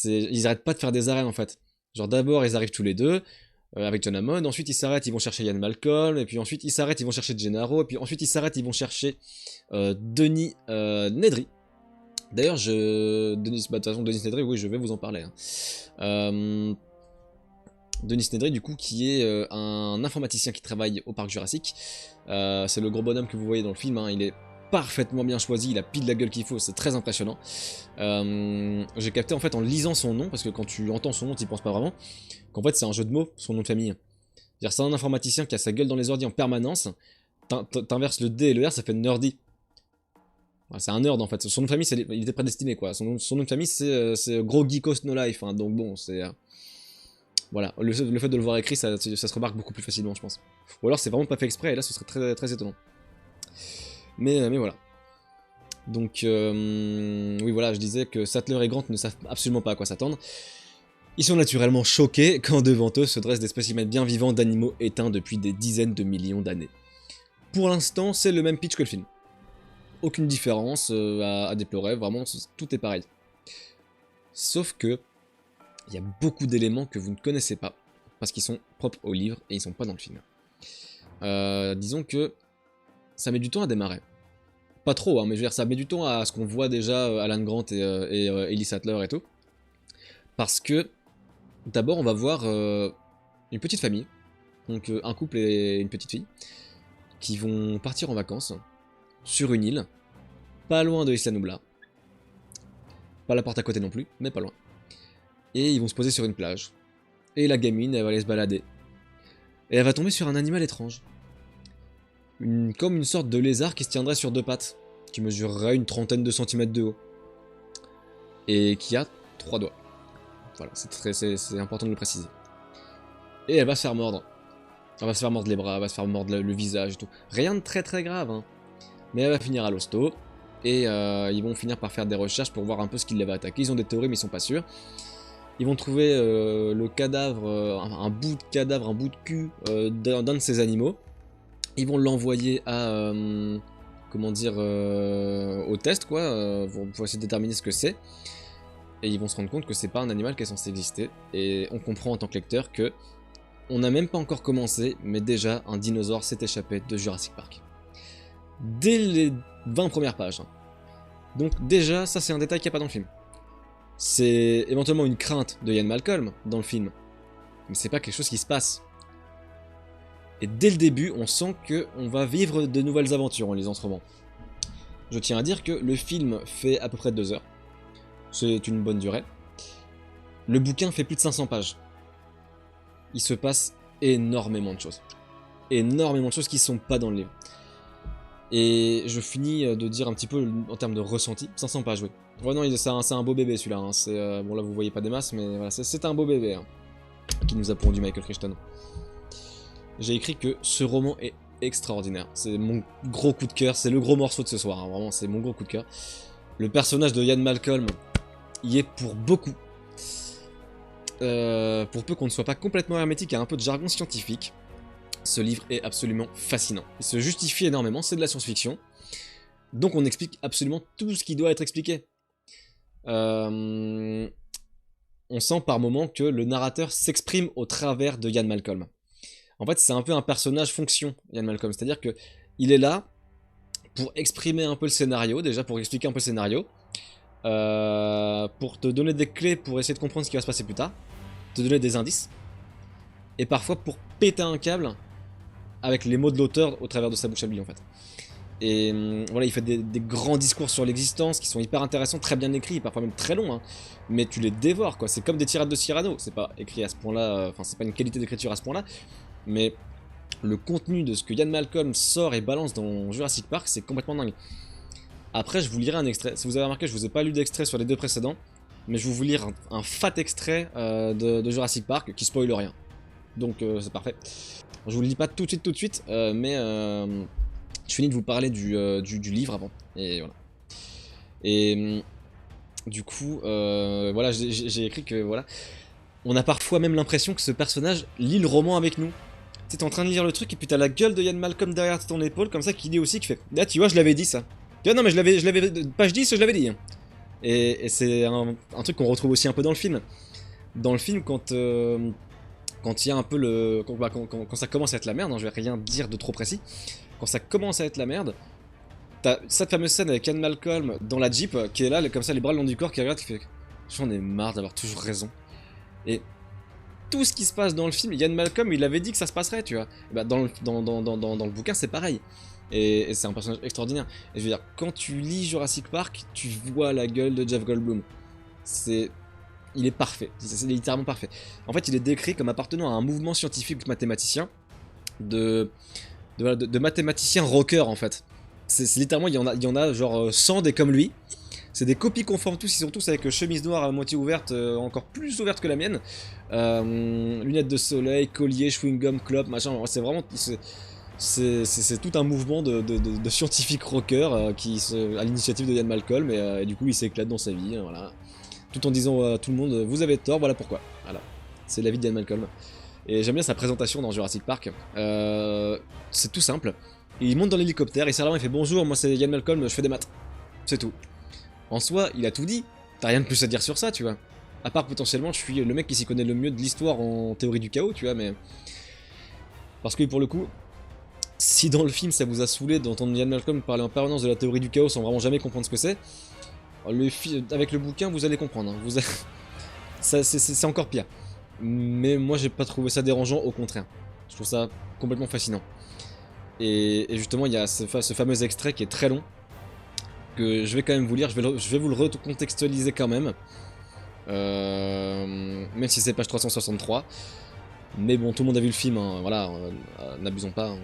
Ils arrêtent pas de faire des arrêts en fait. Genre d'abord ils arrivent tous les deux, avec John Hammond, ensuite ils s'arrêtent, ils vont chercher Ian Malcolm, et puis ensuite ils s'arrêtent, ils vont chercher Gennaro, et puis ensuite ils s'arrêtent, ils vont chercher Denis Nedry. D'ailleurs bah, de toute façon Denis Nedry, oui je vais vous en parler. Hein. Denis Nedry du coup qui est un informaticien qui travaille au parc Jurassique. C'est le gros bonhomme que vous voyez dans le film, hein. Il est parfaitement bien choisi, il a pile la gueule qu'il faut, c'est très impressionnant. J'ai capté en fait en lisant son nom, parce que quand tu entends son nom tu y penses pas vraiment, qu'en fait c'est un jeu de mots, son nom de famille. C'est un informaticien qui a sa gueule dans les ordi en permanence, t'inverses le D et le R, ça fait nerdy. C'est un nerd en fait, son nom de famille il était prédestiné quoi, son nom de famille c'est gros geekos no life, hein. Donc bon c'est... Voilà, le fait de le voir écrit, ça se remarque beaucoup plus facilement, je pense. Ou alors c'est vraiment pas fait exprès, et là ce serait très, très étonnant. Mais voilà. Donc, oui, voilà, je disais que Sattler et Grant ne savent absolument pas à quoi s'attendre. Ils sont naturellement choqués quand devant eux se dressent des spécimens bien vivants d'animaux éteints depuis des dizaines de millions d'années. Pour l'instant, c'est le même pitch que le film. Aucune différence à déplorer, vraiment, tout est pareil. Sauf que, il y a beaucoup d'éléments que vous ne connaissez pas, parce qu'ils sont propres au livre et ils sont pas dans le film. Disons que ça met du temps à démarrer. Pas trop, hein, mais je veux dire, ça met du temps à ce qu'on voit déjà Alan Grant et Ellie Sattler et tout. Parce que, d'abord, on va voir une petite famille, donc un couple et une petite fille, qui vont partir en vacances sur une île, pas loin de Isla Nublar. Pas la porte à côté non plus, mais pas loin. Et ils vont se poser sur une plage. Et la gamine, elle va aller se balader. Et elle va tomber sur un animal étrange. Comme une sorte de lézard qui se tiendrait sur 2 pattes, qui mesurerait une trentaine de centimètres de haut. Et qui a 3 doigts. Voilà, c'est important de le préciser. et elle va se faire mordre. Elle va se faire mordre les bras, elle va se faire mordre le visage et tout. Rien de très très grave, hein. Mais elle va finir à l'hosto, et ils vont finir par faire des recherches pour voir un peu ce qui l'avait attaqué. Ils ont des théories mais ils sont pas sûrs. Ils vont trouver le cadavre, un bout de cadavre, un bout de cul d'un de ces animaux. Ils vont l'envoyer à, comment dire, au test quoi, pour essayer de déterminer ce que c'est. Et ils vont se rendre compte que c'est pas un animal qui est censé exister. Et on comprend en tant que lecteur que on n'a même pas encore commencé, mais déjà un dinosaure s'est échappé de Jurassic Park. Dès les 20 premières pages. Hein. Donc déjà, ça c'est un détail qu'il n'y a pas dans le film. C'est éventuellement une crainte de Ian Malcolm dans le film, mais c'est pas quelque chose qui se passe. Et dès le début, on sent qu'on va vivre de nouvelles aventures en lisant ce roman. Je tiens à dire que le film fait à peu près 2 heures. C'est une bonne durée. Le bouquin fait plus de 500 pages. Il se passe énormément de choses. Énormément de choses qui sont pas dans le livre. Et je finis de dire un petit peu en termes de ressenti. 500 pages, oui. Ouais, non, c'est un beau bébé celui-là. Hein. Bon, là vous voyez pas des masses, mais voilà, c'est un beau bébé hein, qui nous a pondu Michael Crichton. J'ai écrit que ce roman est extraordinaire. C'est mon gros coup de cœur. C'est le gros morceau de ce soir. Hein. Vraiment, c'est mon gros coup de cœur. Le personnage de Ian Malcolm y est pour beaucoup. Pour peu qu'on ne soit pas complètement hermétique à un peu de jargon scientifique, ce livre est absolument fascinant. Il se justifie énormément, c'est de la science-fiction, donc on explique absolument tout ce qui doit être expliqué. On sent par moments que le narrateur s'exprime au travers de Ian Malcolm. En fait, c'est un peu un personnage fonction, Ian Malcolm, c'est-à-dire que il est là pour exprimer un peu le scénario, déjà pour expliquer un peu le scénario, pour te donner des clés pour essayer de comprendre ce qui va se passer plus tard, te donner des indices, et parfois pour péter un câble avec les mots de l'auteur au travers de sa bouche à lui en fait. Et voilà, il fait des grands discours sur l'existence qui sont hyper intéressants, très bien écrits, parfois même très longs, hein, mais tu les dévores quoi, c'est comme des tirades de Cyrano, c'est pas écrit à ce point-là, enfin c'est pas une qualité d'écriture à ce point-là, mais le contenu de ce que Ian Malcolm sort et balance dans Jurassic Park, c'est complètement dingue. Après, je vous lirai un extrait. Si vous avez remarqué, je vous ai pas lu d'extrait sur les 2 précédents, mais je vais vous lire un fat extrait de Jurassic Park qui spoile rien. Donc c'est parfait. Je vous le lis pas tout de suite, mais je finis de vous parler du livre avant. Et voilà. Et du coup, voilà, j'ai écrit que voilà, on a parfois même l'impression que ce personnage lit le roman avec nous. Tu es en train de lire le truc et puis t'as la gueule de Ian Malcolm derrière ton épaule comme ça qui lit aussi, qui fait ah tu vois je l'avais dit ça. Tu vois non mais je l'avais page 10 je l'avais dit. Et c'est un truc qu'on retrouve aussi un peu dans le film. Dans le film quand il y a un peu le quand ça commence à être la merde, hein, je vais rien dire de trop précis. Quand ça commence à être la merde, t'as cette fameuse scène avec Ian Malcolm dans la Jeep qui est là comme ça les bras le long du corps qui regarde qui fait j'en ai marre d'avoir toujours raison. Et tout ce qui se passe dans le film, Ian Malcolm il avait dit que ça se passerait, tu vois. Et bah dans le bouquin c'est pareil. Et c'est un personnage extraordinaire. Et je veux dire, quand tu lis Jurassic Park, tu vois la gueule de Jeff Goldblum. Il est parfait, c'est littéralement parfait. En fait, il est décrit comme appartenant à un mouvement scientifique mathématicien de mathématiciens rockers en fait. C'est littéralement, il y en a genre 100 des comme lui. C'est des copies conformes tous, ils sont tous avec chemise noire à moitié ouverte, encore plus ouverte que la mienne. Lunettes de soleil, collier, chewing-gum, clope, machin. C'est vraiment... C'est tout un mouvement de scientifiques rockers à l'initiative de Ian Malcolm et du coup il s'éclate dans sa vie, voilà. Tout en disant à tout le monde vous avez tort, voilà pourquoi. Voilà, c'est la vie d'Ian Malcolm. Et j'aime bien sa présentation dans Jurassic Park. C'est tout simple. Il monte dans l'hélicoptère, il serre la main, il fait bonjour, moi c'est Ian Malcolm, je fais des maths. C'est tout. En soi, il a tout dit. T'as rien de plus à dire sur ça, tu vois. À part potentiellement, je suis le mec qui s'y connaît le mieux de l'histoire en théorie du chaos, tu vois, mais... Parce que pour le coup, si dans le film ça vous a saoulé d'entendre Ian Malcolm parler en permanence de la théorie du chaos sans vraiment jamais comprendre ce que c'est, avec le bouquin vous allez comprendre. Hein. C'est encore pire. Mais moi j'ai pas trouvé ça dérangeant, au contraire. Je trouve ça complètement fascinant. Et justement il y a ce fameux extrait qui est très long, que je vais quand même vous lire, je vais vous le recontextualiser quand même. Même si c'est page 363. Mais bon, tout le monde a vu le film, hein, voilà, n'abusons pas. Hein.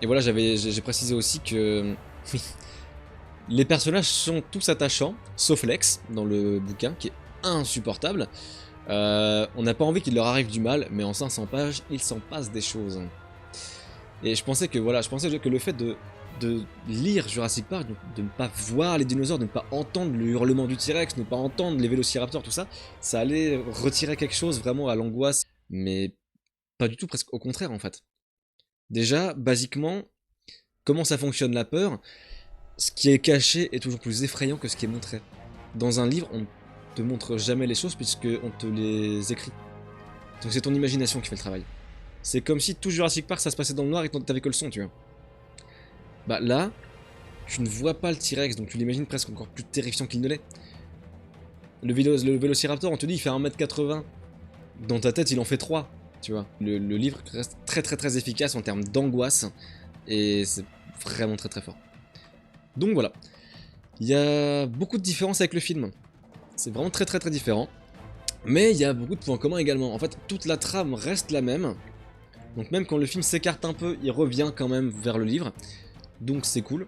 Et voilà, j'ai précisé aussi que les personnages sont tous attachants, sauf Lex, dans le bouquin, qui est insupportable. On n'a pas envie qu'il leur arrive du mal, mais en 500 pages, il s'en passe des choses. Et je pensais que voilà, je pensais que le fait de lire Jurassic Park, de ne pas voir les dinosaures, de ne pas entendre le hurlement du T-Rex, ne pas entendre les vélociraptors, tout ça, ça allait retirer quelque chose vraiment à l'angoisse. Mais pas du tout, presque au contraire en fait. Déjà, basiquement, comment ça fonctionne la peur? Ce qui est caché est toujours plus effrayant que ce qui est montré. Dans un livre, on ne te montre jamais les choses puisqu'on te les écrit. Donc c'est ton imagination qui fait le travail. C'est comme si tout Jurassic Park ça se passait dans le noir et t'avais que le son, tu vois. Bah là, tu ne vois pas le T-Rex, donc tu l'imagines presque encore plus terrifiant qu'il ne l'est. Le Vélociraptor, on te dit il fait 1m80. Dans ta tête, il en fait 3, tu vois. Le livre reste très très très efficace en termes d'angoisse, et c'est vraiment très très fort. Donc voilà. Il y a beaucoup de différences avec le film. C'est vraiment très très très différent. Mais il y a beaucoup de points communs également. En fait, toute la trame reste la même. Donc même quand le film s'écarte un peu, il revient quand même vers le livre. Donc c'est cool.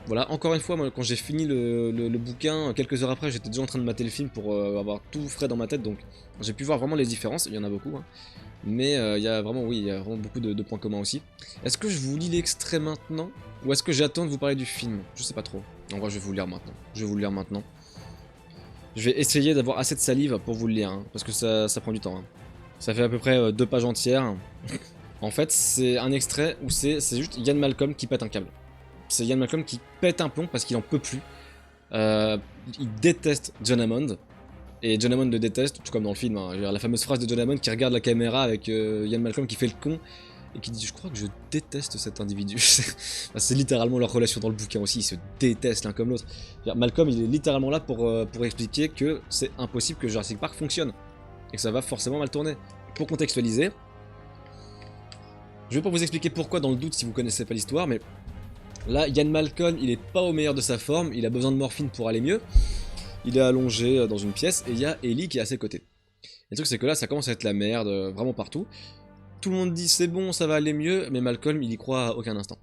Voilà, encore une fois, moi, quand j'ai fini le bouquin, quelques heures après, j'étais déjà en train de mater le film pour avoir tout frais dans ma tête. Donc j'ai pu voir vraiment les différences, il y en a beaucoup. Hein. Mais il y a vraiment, oui, il y a vraiment beaucoup de points communs aussi. Est-ce que je vous lis l'extrait maintenant? Ou est-ce que j'attends de vous parler du film? Je sais pas trop. En vrai, je vais vous le lire maintenant. Je vais vous le lire maintenant. Je vais essayer d'avoir assez de salive pour vous le lire, hein, parce que ça prend du temps. Hein. Ça fait à peu près 2 pages entières. En fait, c'est un extrait où c'est juste Ian Malcolm qui pète un câble. C'est Ian Malcolm qui pète un plomb parce qu'il en peut plus. Il déteste John Hammond. Et John Hammond le déteste, tout comme dans le film. Hein. La fameuse phrase de John Hammond qui regarde la caméra avec Ian Malcolm qui fait le con et qui dit « Je crois que je déteste cet individu ». C'est littéralement leur relation dans le bouquin aussi, ils se détestent l'un comme l'autre. Malcolm, il est littéralement là pour expliquer que c'est impossible que Jurassic Park fonctionne. Et que ça va forcément mal tourner. Pour contextualiser, je vais pas vous expliquer pourquoi dans le doute si vous connaissez pas l'histoire, mais là, Ian Malcolm, il est pas au meilleur de sa forme, il a besoin de morphine pour aller mieux. Il est allongé dans une pièce et il y a Ellie qui est à ses côtés. Et le truc c'est que là, ça commence à être la merde, vraiment partout. Tout le monde dit c'est bon, ça va aller mieux, mais Malcolm, il y croit à aucun instant.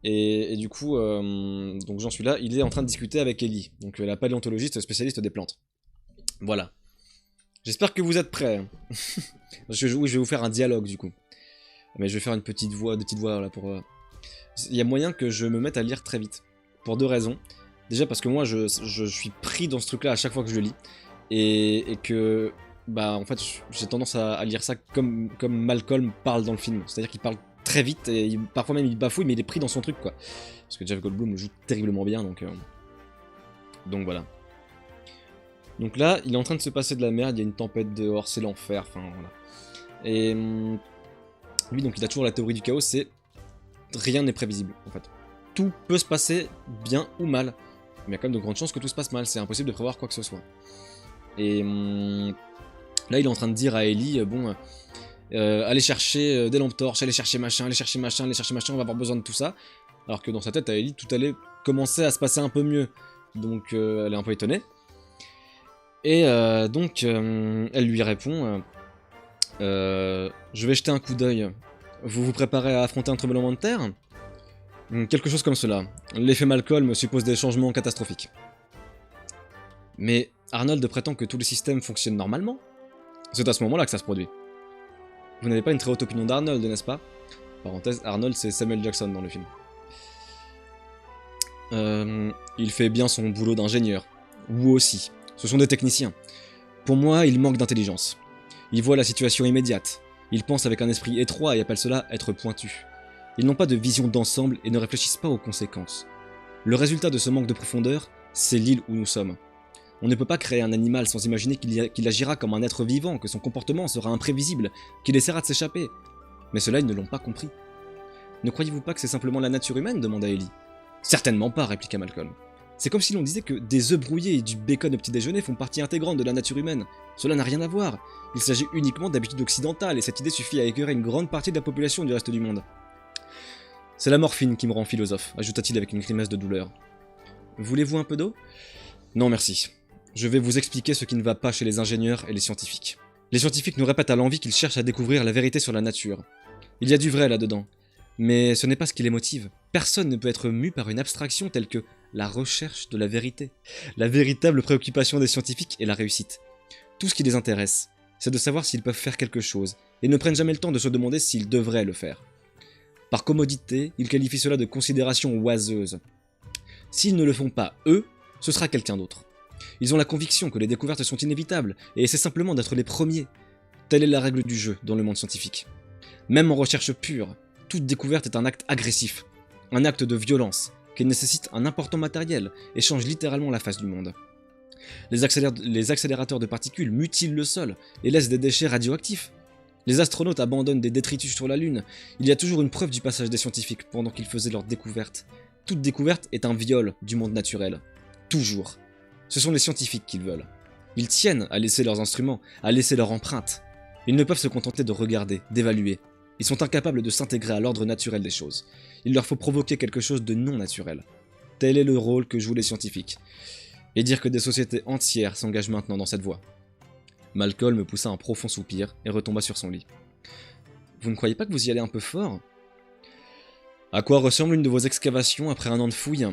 Et du coup, donc j'en suis là, il est en train de discuter avec Ellie, donc la paléontologiste spécialiste des plantes. Voilà. J'espère que vous êtes prêts. Hein. Parce que oui, je vais vous faire un dialogue du coup. Mais je vais faire une petite voix là pour... Il y a moyen que je me mette à lire très vite. Pour 2 raisons. Déjà parce que moi je suis pris dans ce truc là à chaque fois que je le lis. Et que... Bah en fait j'ai tendance à lire ça comme Malcolm parle dans le film. C'est à dire qu'il parle très vite et parfois même il bafouille mais il est pris dans son truc quoi. Parce que Jeff Goldblum joue terriblement bien donc voilà. Donc là il est en train de se passer de la merde, il y a une tempête dehors, c'est l'enfer, enfin voilà. Et lui donc il a toujours la théorie du chaos, c'est rien n'est prévisible en fait. Tout peut se passer bien ou mal. Mais il y a quand même de grandes chances que tout se passe mal, c'est impossible de prévoir quoi que ce soit. Et là il est en train de dire à Ellie, bon, allez chercher des lampes torches, allez chercher machin, allez chercher machin, on va avoir besoin de tout ça. Alors que dans sa tête à Ellie, tout allait commencer à se passer un peu mieux. Donc elle est un peu étonnée. Et donc elle lui répond, je vais jeter un coup d'œil. Vous vous préparez à affronter un tremblement de terre ? Quelque chose comme cela. L'effet Malcolm suppose des changements catastrophiques. Mais Arnold prétend que tout le système fonctionne normalement. C'est à ce moment-là que ça se produit. Vous n'avez pas une très haute opinion d'Arnold, n'est-ce pas? Parenthèse, Arnold c'est Samuel Jackson dans le film. Il fait bien son boulot d'ingénieur. Vous aussi. Ce sont des techniciens. Pour moi, il manque d'intelligence. Il voit la situation immédiate. Il pense avec un esprit étroit et appelle cela être pointu. Ils n'ont pas de vision d'ensemble et ne réfléchissent pas aux conséquences. Le résultat de ce manque de profondeur, c'est l'île où nous sommes. On ne peut pas créer un animal sans imaginer qu'il agira comme un être vivant, que son comportement sera imprévisible, qu'il essaiera de s'échapper. Mais cela, ils ne l'ont pas compris. Ne croyez-vous pas que c'est simplement la nature humaine demanda Ellie. Certainement pas, répliqua Malcolm. C'est comme si l'on disait que des œufs brouillés et du bacon au petit déjeuner font partie intégrante de la nature humaine. Cela n'a rien à voir. Il s'agit uniquement d'habitudes occidentales et cette idée suffit à écœurer une grande partie de la population du reste du monde. C'est la morphine qui me rend philosophe, ajouta-t-il avec une grimace de douleur. Voulez-vous un peu d'eau? Non merci. Je vais vous expliquer ce qui ne va pas chez les ingénieurs et les scientifiques. Les scientifiques nous répètent à l'envi qu'ils cherchent à découvrir la vérité sur la nature. Il y a du vrai là-dedans. Mais ce n'est pas ce qui les motive. Personne ne peut être mu par une abstraction telle que la recherche de la vérité. La véritable préoccupation des scientifiques est la réussite. Tout ce qui les intéresse, c'est de savoir s'ils peuvent faire quelque chose, et ne prennent jamais le temps de se demander s'ils devraient le faire. Par commodité, ils qualifient cela de considération oiseuse. S'ils ne le font pas eux, ce sera quelqu'un d'autre. Ils ont la conviction que les découvertes sont inévitables, et essaient simplement d'être les premiers. Telle est la règle du jeu dans le monde scientifique. Même en recherche pure, toute découverte est un acte agressif, un acte de violence, qui nécessite un important matériel et change littéralement la face du monde. Les accélérateurs de particules mutilent le sol et laissent des déchets radioactifs. Les astronautes abandonnent des détritus sur la Lune. Il y a toujours une preuve du passage des scientifiques pendant qu'ils faisaient leurs découvertes. Toute découverte est un viol du monde naturel. Toujours. Ce sont les scientifiques qu'ils veulent. Ils tiennent à laisser leurs instruments, à laisser leur empreinte. Ils ne peuvent se contenter de regarder, d'évaluer. Ils sont incapables de s'intégrer à l'ordre naturel des choses. Il leur faut provoquer quelque chose de non naturel. Tel est le rôle que jouent les scientifiques. Et dire que des sociétés entières s'engagent maintenant dans cette voie. Malcolm poussa un profond soupir et retomba sur son lit. Vous ne croyez pas que vous y allez un peu fort? À quoi ressemble une de vos excavations après un an de fouilles?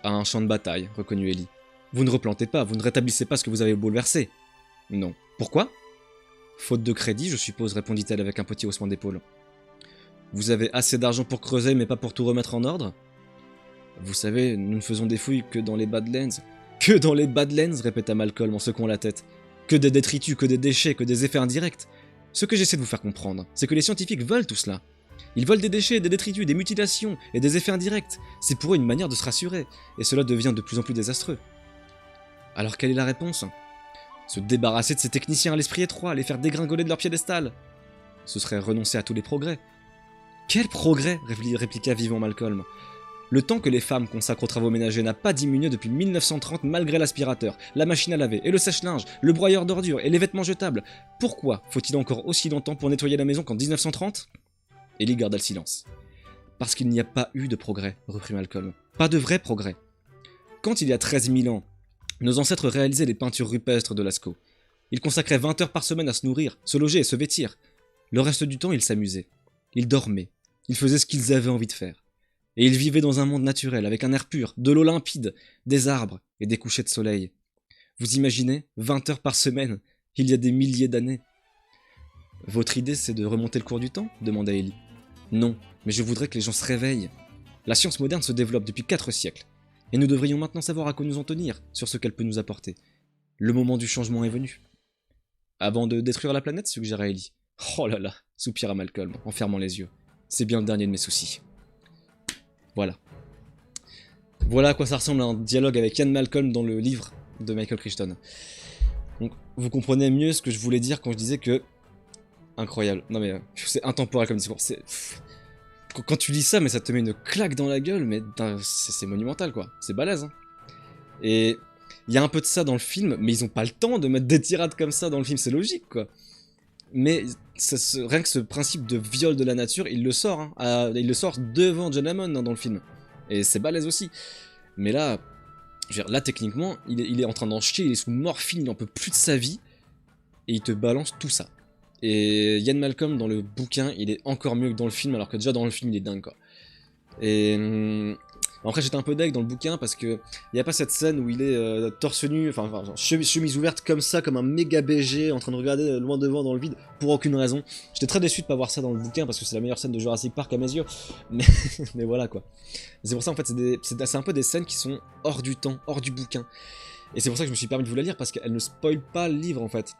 À un champ de bataille, reconnut Ellie. Vous ne replantez pas, vous ne rétablissez pas ce que vous avez bouleversé. Non. Pourquoi? Faute de crédit, je suppose, répondit-elle avec un petit haussement d'épaule. Vous avez assez d'argent pour creuser, mais pas pour tout remettre en ordre? Vous savez, nous ne faisons des fouilles que dans les Badlands. Que dans les Badlands, répéta Malcolm en secouant la tête. Que des détritus, que des déchets, que des effets indirects. Ce que j'essaie de vous faire comprendre, c'est que les scientifiques veulent tout cela. Ils veulent des déchets, des détritus, des mutilations et des effets indirects. C'est pour eux une manière de se rassurer, et cela devient de plus en plus désastreux. Alors quelle est la réponse? Se débarrasser de ces techniciens à l'esprit étroit, les faire dégringoler de leur piédestal. Ce serait renoncer à tous les progrès. Quel progrès? Répliqua vivement Malcolm. Le temps que les femmes consacrent aux travaux ménagers n'a pas diminué depuis 1930 malgré l'aspirateur, la machine à laver et le sèche-linge, le broyeur d'ordures et les vêtements jetables. Pourquoi faut-il encore aussi longtemps pour nettoyer la maison qu'en 1930? Ellie garda le silence. Parce qu'il n'y a pas eu de progrès, reprit Malcolm. Pas de vrai progrès. Quand il y a 13 000 ans, nos ancêtres réalisaient les peintures rupestres de Lascaux. Ils consacraient 20 heures par semaine à se nourrir, se loger et se vêtir. Le reste du temps, ils s'amusaient. Ils dormaient. Ils faisaient ce qu'ils avaient envie de faire. Et ils vivaient dans un monde naturel, avec un air pur, de l'eau limpide, des arbres et des couchers de soleil. Vous imaginez, 20 heures par semaine, il y a des milliers d'années. Votre idée, c'est de remonter le cours du temps? Demanda Ellie. Non, mais je voudrais que les gens se réveillent. La science moderne se développe depuis 4 siècles. Et nous devrions maintenant savoir à quoi nous en tenir, sur ce qu'elle peut nous apporter. Le moment du changement est venu. Avant de détruire la planète, suggéra Ellie. Oh là là, soupira Malcolm, en fermant les yeux. C'est bien le dernier de mes soucis. Voilà. Voilà à quoi ça ressemble un dialogue avec Ian Malcolm dans le livre de Michael Crichton. Donc, vous comprenez mieux ce que je voulais dire quand je disais que... Incroyable. Non mais, c'est intemporel comme discours. Quand tu lis ça, mais ça te met une claque dans la gueule, mais c'est monumental quoi. C'est balèze. Hein. Et il y a un peu de ça dans le film, mais ils ont pas le temps de mettre des tirades comme ça dans le film, c'est logique quoi. Mais rien que ce principe de viol de la nature, il le sort. Hein, il le sort devant John Hammond dans le film. Et c'est balèze aussi. Mais là, je veux dire, là techniquement, il est en train d'en chier, il est sous morphine, il n'en peut plus de sa vie. Et il te balance tout ça. Et Ian Malcolm dans le bouquin, il est encore mieux que dans le film, alors que déjà dans le film, il est dingue quoi. Et après j'étais un peu deg dans le bouquin parce que il y a pas cette scène où il est torse nu, enfin chemise ouverte comme ça, comme un méga BG en train de regarder loin devant dans le vide pour aucune raison. J'étais très déçu de pas voir ça dans le bouquin parce que c'est la meilleure scène de Jurassic Park à mes yeux. Mais voilà quoi. C'est pour ça en fait c'est un peu des scènes qui sont hors du temps, hors du bouquin. Et c'est pour ça que je me suis permis de vous la lire parce qu'elle ne spoil pas le livre en fait.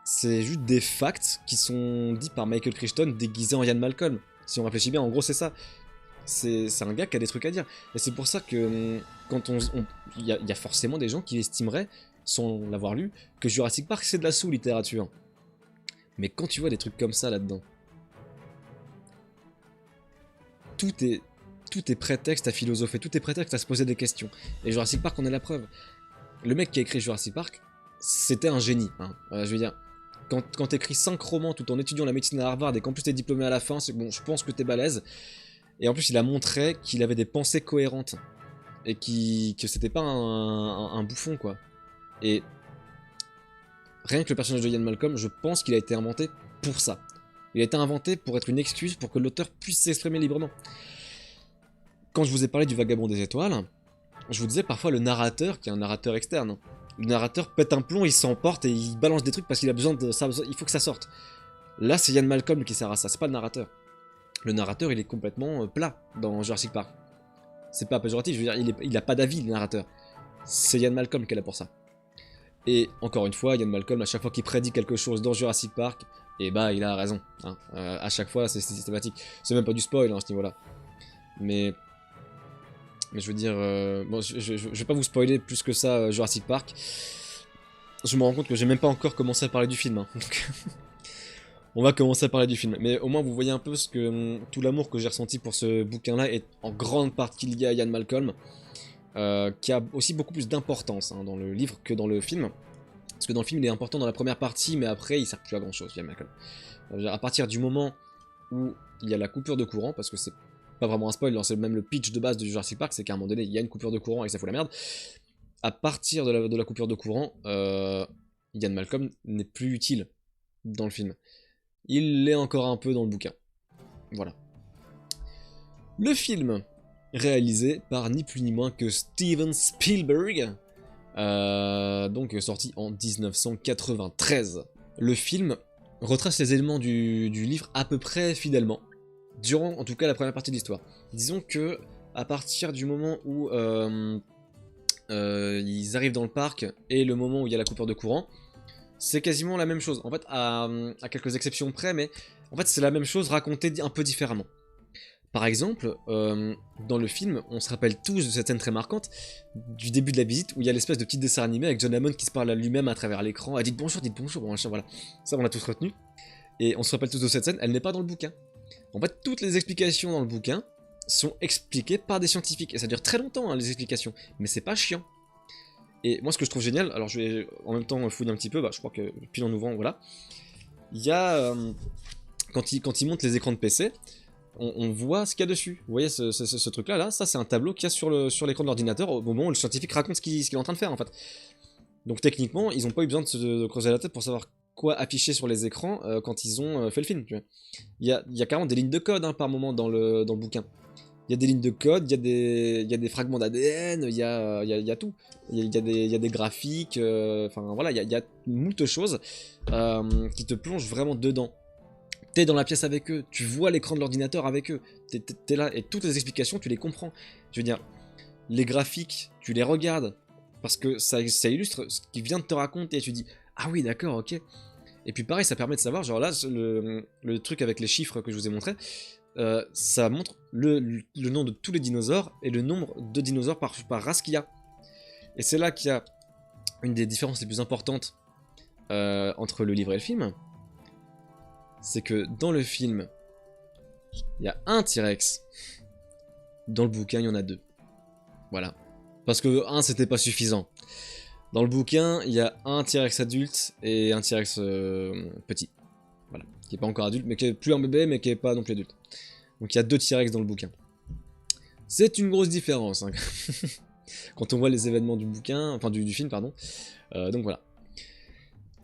C'est juste des facts qui sont dits par Michael Crichton déguisé en Ian Malcolm. Si on réfléchit bien, en gros c'est ça. C'est un gars qui a des trucs à dire. Et c'est pour ça que quand il y a forcément des gens qui estimeraient, sans l'avoir lu, que Jurassic Park c'est de la sous-littérature. Mais quand tu vois des trucs comme ça là-dedans, tout est prétexte à philosopher, tout est prétexte à se poser des questions. Et Jurassic Park en est la preuve. Le mec qui a écrit Jurassic Park, c'était un génie. Hein. Je veux dire, quand t'écris 5 romans tout en étudiant la médecine à Harvard et qu'en plus t'es diplômé à la fin, c'est bon, je pense que t'es balèze. Et en plus, il a montré qu'il avait des pensées cohérentes. Et que c'était pas un bouffon, quoi. Et rien que le personnage de Ian Malcolm, je pense qu'il a été inventé pour ça. Il a été inventé pour être une excuse pour que l'auteur puisse s'exprimer librement. Quand je vous ai parlé du Vagabond des étoiles, je vous disais parfois le narrateur, qui est un narrateur externe, le narrateur pète un plomb, il s'emporte et il balance des trucs parce qu'il a besoin de ça, il faut que ça sorte. Là, c'est Ian Malcolm qui sert à ça, c'est pas le narrateur. Le narrateur, il est complètement plat dans Jurassic Park. C'est pas péjoratif, je veux dire, il a pas d'avis, le narrateur. C'est Ian Malcolm qui est là pour ça. Et encore une fois, Ian Malcolm, à chaque fois qu'il prédit quelque chose dans Jurassic Park, et bah il a raison. Hein. À chaque fois, c'est systématique. C'est même pas du spoil hein, à ce niveau-là. Mais je veux dire, bon, je vais pas vous spoiler plus que ça Jurassic Park. Je me rends compte que j'ai même pas encore commencé à parler du film. Hein. Donc on va commencer à parler du film. Mais au moins vous voyez un peu ce que tout l'amour que j'ai ressenti pour ce bouquin-là est en grande partie lié à Ian Malcolm. Qui a aussi beaucoup plus d'importance hein, dans le livre que dans le film. Parce que dans le film il est important dans la première partie, mais après il sert plus à grand chose, Ian Malcolm. À partir du moment où il y a la coupure de courant, parce que c'est pas vraiment un spoil, c'est même le pitch de base de Jurassic Park, c'est qu'à un moment donné il y a une coupure de courant et ça fout la merde. À partir de la coupure de courant, Ian Malcolm n'est plus utile dans le film. Il l'est encore un peu dans le bouquin. Voilà. Le film, réalisé par ni plus ni moins que Steven Spielberg, donc sorti en 1993. Le film retrace les éléments du livre à peu près fidèlement, durant en tout cas la première partie de l'histoire. Disons que à partir du moment où ils arrivent dans le parc et le moment où il y a la coupure de courant, c'est quasiment la même chose. En fait, à quelques exceptions près, mais en fait c'est la même chose racontée un peu différemment. Par exemple, dans le film, on se rappelle tous de cette scène très marquante du début de la visite où il y a l'espèce de petit dessin animé avec John Hammond qui se parle à lui-même à travers l'écran. Ah, dites bonjour, bon, machin, voilà. Ça, on l'a tous retenu. Et on se rappelle tous de cette scène, elle n'est pas dans le bouquin. En fait, toutes les explications dans le bouquin sont expliquées par des scientifiques. Et ça dure très longtemps, hein, les explications. Mais c'est pas chiant. Et moi, ce que je trouve génial, alors je vais en même temps fouiller un petit peu, bah, je crois que pile en ouvrant, voilà. Il y a, quand il monte les écrans de PC, on voit ce qu'il y a dessus. Vous voyez ce truc-là, là, ça c'est un tableau qu'il y a sur l'écran de l'ordinateur au moment où le scientifique raconte ce qu'il est en train de faire, en fait. Donc techniquement, ils n'ont pas eu besoin de creuser la tête pour savoir quoi afficher sur les écrans quand ils ont fait le film. Tu vois. Il y a carrément des lignes de code hein, par moment dans le bouquin. Il y a des lignes de code, il y a des fragments d'ADN, il y a tout. Il y a des graphiques, enfin voilà, il y a moult choses qui te plongent vraiment dedans. T'es dans la pièce avec eux, tu vois l'écran de l'ordinateur avec eux, t'es là et toutes les explications tu les comprends. Je veux dire, les graphiques, tu les regardes parce que ça illustre ce qu'il vient de te raconter et tu dis ah oui d'accord ok. Et puis pareil ça permet de savoir, genre là le truc avec les chiffres que je vous ai montré, ça montre le nom de tous les dinosaures et le nombre de dinosaures par race qu'il y a. Et c'est là qu'il y a une des différences les plus importantes entre le livre et le film. C'est que dans le film, il y a un T-Rex. Dans le bouquin, il y en a deux. Voilà. Parce que un, c'était pas suffisant. Dans le bouquin, il y a un T-Rex adulte et un T-Rex petit. Voilà. Qui est pas encore adulte, mais qui est plus un bébé, mais qui est pas non plus adulte. Donc il y a deux T-Rex dans le bouquin. C'est une grosse différence. Hein. Quand on voit les événements du bouquin, enfin du film, pardon. Donc voilà.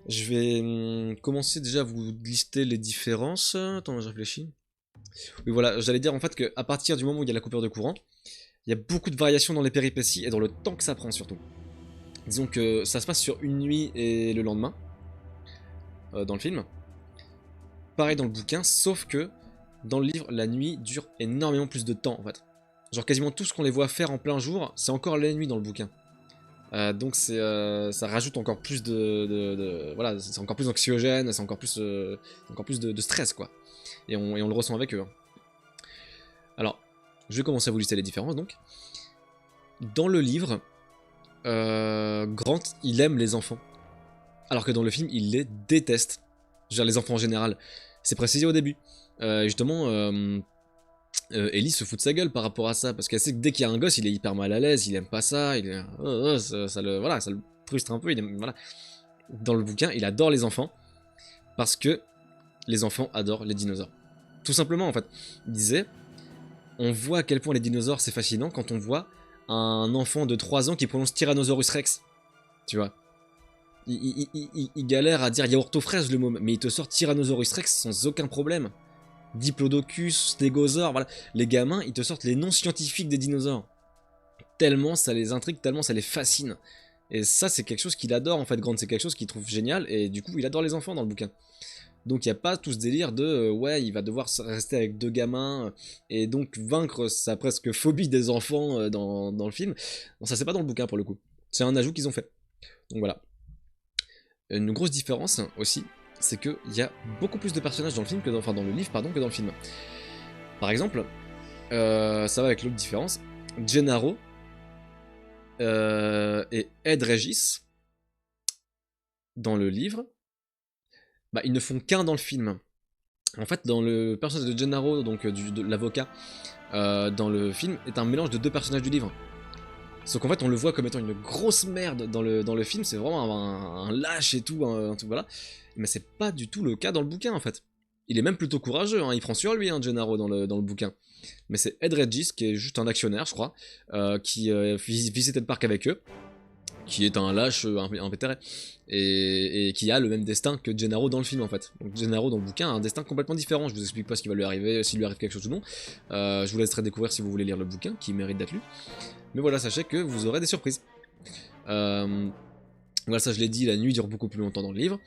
Je vais commencer déjà à vous lister les différences. Attends, je réfléchis. Oui, voilà, j'allais dire en fait qu'à partir du moment où il y a la coupure de courant, il y a beaucoup de variations dans les péripéties et dans le temps que ça prend surtout. Disons que ça se passe sur une nuit et le lendemain, dans le film. Pareil dans le bouquin, sauf que dans le livre, la nuit dure énormément plus de temps en fait. Genre quasiment tout ce qu'on les voit faire en plein jour, c'est encore la nuit dans le bouquin. Donc ça rajoute encore plus voilà, c'est encore plus anxiogène, c'est encore plus de stress quoi. Et on le ressent avec eux. Hein. Alors, je vais commencer à vous lister les différences donc. Dans le livre, Grant il aime les enfants, alors que dans le film il les déteste. Je veux dire les enfants en général. C'est précisé au début. Justement. Ellie se fout de sa gueule par rapport à ça, parce qu'elle sait que dès qu'il y a un gosse, il est hyper mal à l'aise, il aime pas ça, ça le frustre un peu, voilà. Dans le bouquin, il adore les enfants, parce que les enfants adorent les dinosaures. Tout simplement, en fait. Il disait, on voit à quel point les dinosaures, c'est fascinant quand on voit un enfant de 3 ans qui prononce Tyrannosaurus Rex. Tu vois. Il galère à dire yaourt aux fraises le mot, mais il te sort Tyrannosaurus Rex sans aucun problème. Diplodocus, Stégosaure, voilà. Les gamins, ils te sortent les noms scientifiques des dinosaures. Tellement ça les intrigue, tellement ça les fascine. Et ça, c'est quelque chose qu'il adore en fait, Grant, c'est quelque chose qu'il trouve génial, et du coup, il adore les enfants dans le bouquin. Donc il n'y a pas tout ce délire de ouais, il va devoir rester avec deux gamins et donc vaincre sa presque phobie des enfants dans le film. Non, ça c'est pas dans le bouquin pour le coup. C'est un ajout qu'ils ont fait. Donc voilà. Une grosse différence aussi, c'est qu'il y a beaucoup plus de personnages dans le film que enfin dans le livre pardon que dans le film. Par exemple, ça va avec l'autre différence. Gennaro et Ed Regis dans le livre, bah, ils ne font qu'un dans le film. En fait, dans le personnage de Gennaro, donc de l'avocat, dans le film, est un mélange de deux personnages du livre. Sauf qu'en fait, on le voit comme étant une grosse merde dans le film, c'est vraiment un lâche et tout, un truc, voilà. Mais c'est pas du tout le cas dans le bouquin, en fait. Il est même plutôt courageux, hein, il prend sur lui, hein, Gennaro, dans le bouquin. Mais c'est Ed Regis, qui est juste un actionnaire, je crois, qui visitait le parc avec eux, qui est un lâche invétéré, et qui a le même destin que Gennaro dans le film en fait. Donc Gennaro dans le bouquin a un destin complètement différent, je vous explique pas ce qui va lui arriver, s'il lui arrive quelque chose ou non, je vous laisserai découvrir si vous voulez lire le bouquin, qui mérite d'être lu, mais voilà, sachez que vous aurez des surprises. Voilà, ça je l'ai dit, la nuit dure beaucoup plus longtemps dans le livre.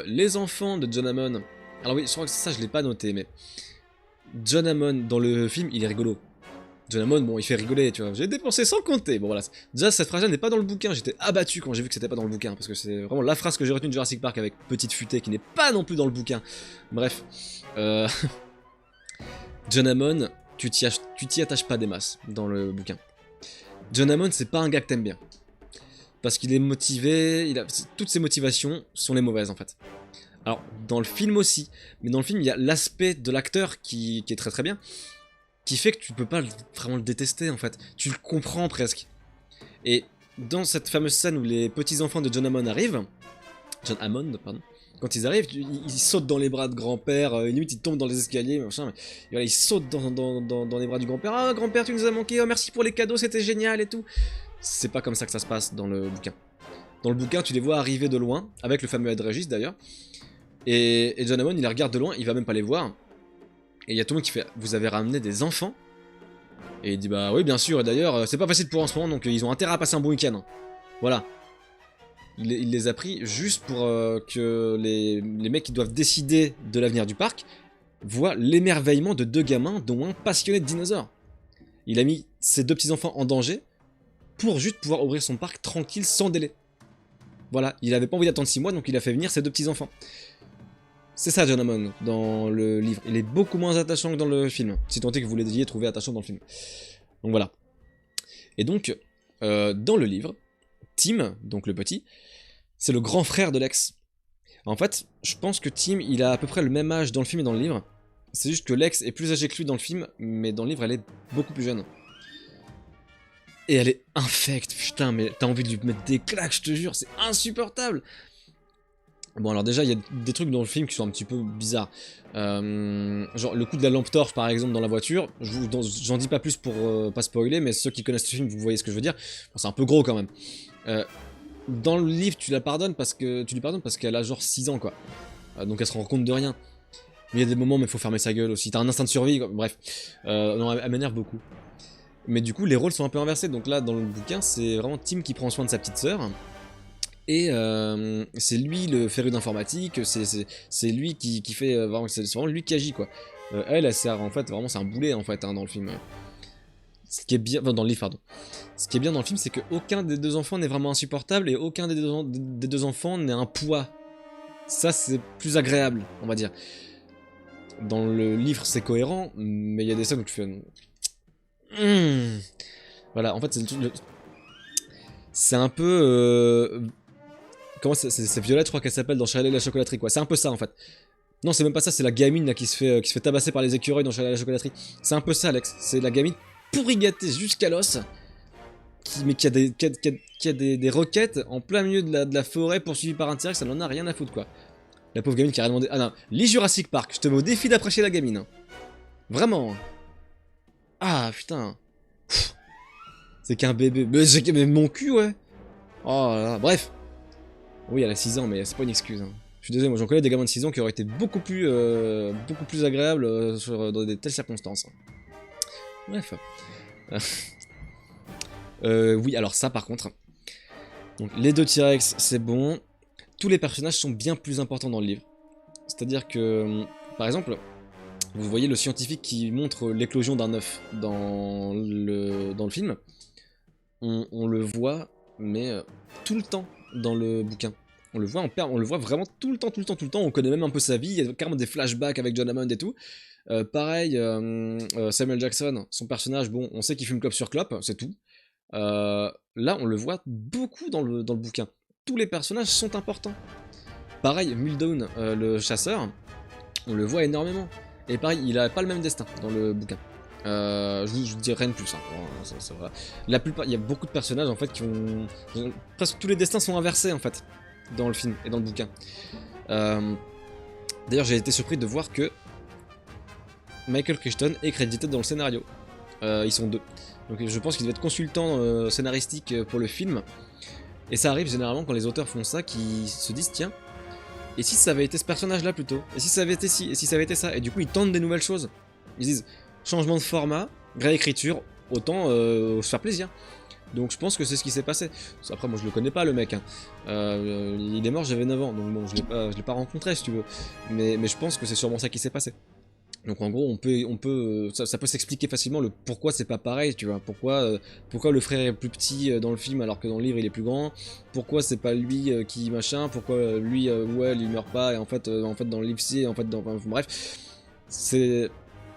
Les enfants de John Hammond, alors oui, je crois que ça je l'ai pas noté, mais John Hammond dans le film il est rigolo. John Hammond, bon, il fait rigoler, tu vois. J'ai dépensé sans compter. Bon, voilà. Déjà, cette phrase-là n'est pas dans le bouquin. J'étais abattu quand j'ai vu que c'était pas dans le bouquin. Parce que c'est vraiment la phrase que j'ai retenue de Jurassic Park avec Petite Futée, qui n'est pas non plus dans le bouquin. Bref. John Hammond, tu t'y attaches pas des masses dans le bouquin. John Hammond, c'est pas un gars que t'aimes bien. Parce qu'il est motivé, toutes ses motivations sont les mauvaises, en fait. Alors, dans le film aussi. Mais dans le film, il y a l'aspect de l'acteur qui est très très bien, qui fait que tu peux pas vraiment le détester en fait, tu le comprends presque. Et dans cette fameuse scène où les petits-enfants de John Hammond arrivent, John Hammond, pardon, quand ils arrivent, ils sautent dans les bras de grand-père, limite ils tombent dans les escaliers, machin, mais voilà, ils sautent dans les bras du grand-père, ah grand-père tu nous as manqué, oh merci pour les cadeaux, c'était génial et tout. C'est pas comme ça que ça se passe dans le bouquin. Dans le bouquin, tu les vois arriver de loin, avec le fameux Ed Regis d'ailleurs, et John Hammond il les regarde de loin, il va même pas les voir. Et il y a tout le monde qui fait « Vous avez ramené des enfants ?» Et il dit « Bah oui, bien sûr, et d'ailleurs, c'est pas facile pour en ce moment, donc ils ont intérêt à passer un bon week-end. » Voilà. Il les a pris juste pour que les mecs qui doivent décider de l'avenir du parc voient l'émerveillement de deux gamins, dont un passionné de dinosaures. Il a mis ses deux petits-enfants en danger pour juste pouvoir ouvrir son parc tranquille, sans délai. Voilà, il avait pas envie d'attendre 6 mois, donc il a fait venir ses deux petits-enfants. C'est ça John Hammond dans le livre. Il est beaucoup moins attachant que dans le film. Si tant est que vous l'ayez trouvé attachant dans le film. Donc voilà. Et donc, dans le livre, Tim, donc le petit, c'est le grand frère de Lex. En fait, je pense que Tim, il a à peu près le même âge dans le film et dans le livre. C'est juste que Lex est plus âgée que lui dans le film, mais dans le livre, elle est beaucoup plus jeune. Et elle est infecte, putain, mais t'as envie de lui mettre des claques, je te jure, c'est insupportable. Bon alors déjà il y a des trucs dans le film qui sont un petit peu bizarres, genre le coup de la lampe torche par exemple dans la voiture, j'en dis pas plus pour pas spoiler, mais ceux qui connaissent ce film vous voyez ce que je veux dire, bon, c'est un peu gros quand même. Dans le livre tu lui pardonnes parce qu'elle a genre 6 ans quoi, donc elle se rend compte de rien. Mais il y a des moments où il faut fermer sa gueule aussi, t'as un instinct de survie, quoi. Bref, non, elle m'énerve beaucoup. Mais du coup les rôles sont un peu inversés, donc là dans le bouquin c'est vraiment Tim qui prend soin de sa petite sœur. Et c'est lui le féru d'informatique, c'est lui qui fait, c'est vraiment lui qui agit quoi. Elle sert en fait, vraiment c'est un boulet en fait hein, dans le film. Ce qui est bien, enfin, dans le livre pardon. Ce qui est bien dans le film c'est qu'aucun des deux enfants n'est vraiment insupportable et aucun des deux enfants n'est un poids. Ça c'est plus agréable on va dire. Dans le livre c'est cohérent, mais il y a des scènes où tu fais... Voilà, en fait c'est un peu... Comment c'est Violette, je crois qu'elle s'appelle dans Charlie et la chocolaterie, quoi. C'est un peu ça en fait. Non, c'est même pas ça, c'est la gamine là qui se fait tabasser par les écureuils dans Charlie et la chocolaterie. C'est un peu ça, Alex. C'est la gamine pourrigatée jusqu'à l'os, qui a des roquettes en plein milieu de la forêt poursuivie par un T-Rex, ça n'en a rien à foutre, quoi. La pauvre gamine qui a rien demandé. Ah non, lis Jurassic Park, je te mets au défi d'apprécier la gamine. Vraiment. Ah putain. C'est qu'un bébé. Mais mon cul, ouais. Oh là là, bref. Oui, elle a 6 ans, mais c'est pas une excuse. Hein. Je suis désolé, moi j'en connais des gamins de 6 ans qui auraient été beaucoup plus agréables dans des telles circonstances. Bref. Oui, alors ça par contre, Donc les deux T-Rex, c'est bon. Tous les personnages sont bien plus importants dans le livre. C'est-à-dire que, par exemple, vous voyez le scientifique qui montre l'éclosion d'un œuf dans le film. On le voit, mais tout le temps dans le bouquin. On le voit on le voit vraiment tout le temps, tout le temps, tout le temps. On connaît même un peu sa vie. Il y a carrément des flashbacks avec John Hammond et tout. Pareil, Samuel Jackson, son personnage, bon, on sait qu'il fume clope sur clope, c'est tout. Là, on le voit beaucoup dans le bouquin. Tous les personnages sont importants. Pareil, Muldoon, le chasseur, on le voit énormément. Et pareil, il a pas le même destin dans le bouquin. Je vous dis rien de plus. Hein. Voilà. La plupart, il y a beaucoup de personnages en fait presque tous les destins sont inversés en fait dans le film et dans le bouquin. D'ailleurs, j'ai été surpris de voir que Michael Crichton est crédité dans le scénario. Ils sont deux. Donc je pense qu'il devait être consultant scénaristique pour le film. Et ça arrive généralement quand les auteurs font ça, qui se disent tiens, et si ça avait été ce personnage-là plutôt? Et si ça avait été ci? Et si ça avait été ça? Et du coup ils tentent des nouvelles choses. Ils disent changement de format, réécriture, autant se faire plaisir. Donc je pense que c'est ce qui s'est passé. Après moi je le connais pas le mec. Hein. Il est mort, j'avais 9 ans, donc bon je l'ai pas rencontré si tu veux. Mais je pense que c'est sûrement ça qui s'est passé. Donc en gros, ça peut s'expliquer facilement le pourquoi c'est pas pareil, tu vois. Pourquoi le frère est plus petit dans le film alors que dans le livre il est plus grand. Pourquoi c'est pas lui qui machin. Pourquoi lui, Well, il meurt pas et en fait dans le livre c'est, bref. C'est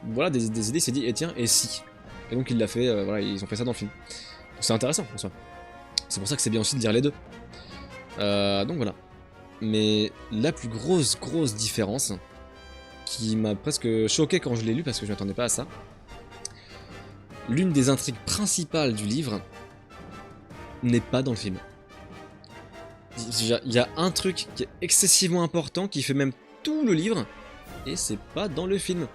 voilà des idées. Il s'est dit et tiens et si. Et donc il l'a fait. Voilà, ils ont fait ça dans le film. C'est intéressant en soi. C'est pour ça que c'est bien aussi de dire les deux. Donc voilà. Mais la plus grosse différence, qui m'a presque choqué quand je l'ai lu parce que je m'attendais pas à ça. L'une des intrigues principales du livre n'est pas dans le film. Il y a un truc qui est excessivement important qui fait même tout le livre et c'est pas dans le film.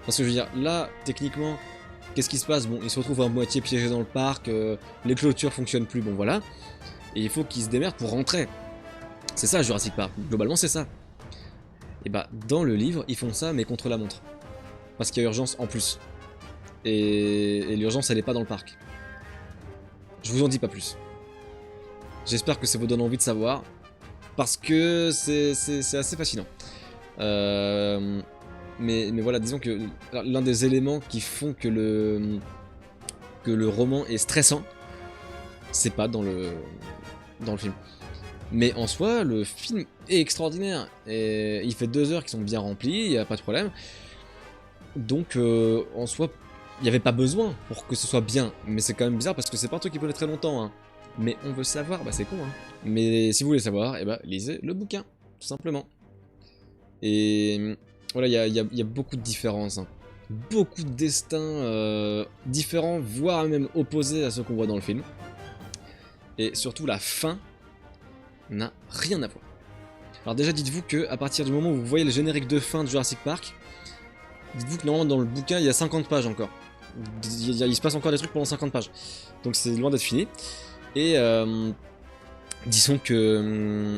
Parce que je veux dire, là, techniquement, qu'est-ce qui se passe? Bon, ils se retrouvent à moitié piégés dans le parc, les clôtures fonctionnent plus, bon voilà. Et il faut qu'ils se démerdent pour rentrer. C'est ça Jurassic Park, globalement c'est ça. Et bah dans le livre ils font ça mais contre la montre. Parce qu'il y a urgence en plus. Et l'urgence elle est pas dans le parc. Je vous en dis pas plus. J'espère que ça vous donne envie de savoir. Parce que c'est assez fascinant. Mais voilà, disons que l'un des éléments qui font que le roman est stressant, c'est pas dans le film. Mais en soi, le film est extraordinaire. Et il fait 2 heures qui sont bien remplies, il n'y a pas de problème. Donc, en soi, il n'y avait pas besoin pour que ce soit bien. Mais c'est quand même bizarre parce que c'est pas un truc qui peut être très longtemps. Hein. Mais on veut savoir, bah c'est con. Hein. Mais si vous voulez savoir, eh bah, lisez le bouquin, tout simplement. Et voilà, il y a beaucoup de différences. Hein. Beaucoup de destins différents, voire même opposés à ceux qu'on voit dans le film. Et surtout, la fin n'a rien à voir. Alors déjà dites-vous que à partir du moment où vous voyez le générique de fin de Jurassic Park, dites-vous que normalement dans le bouquin il y a 50 pages encore. Il se passe encore des trucs pendant 50 pages. Donc c'est loin d'être fini. Et disons que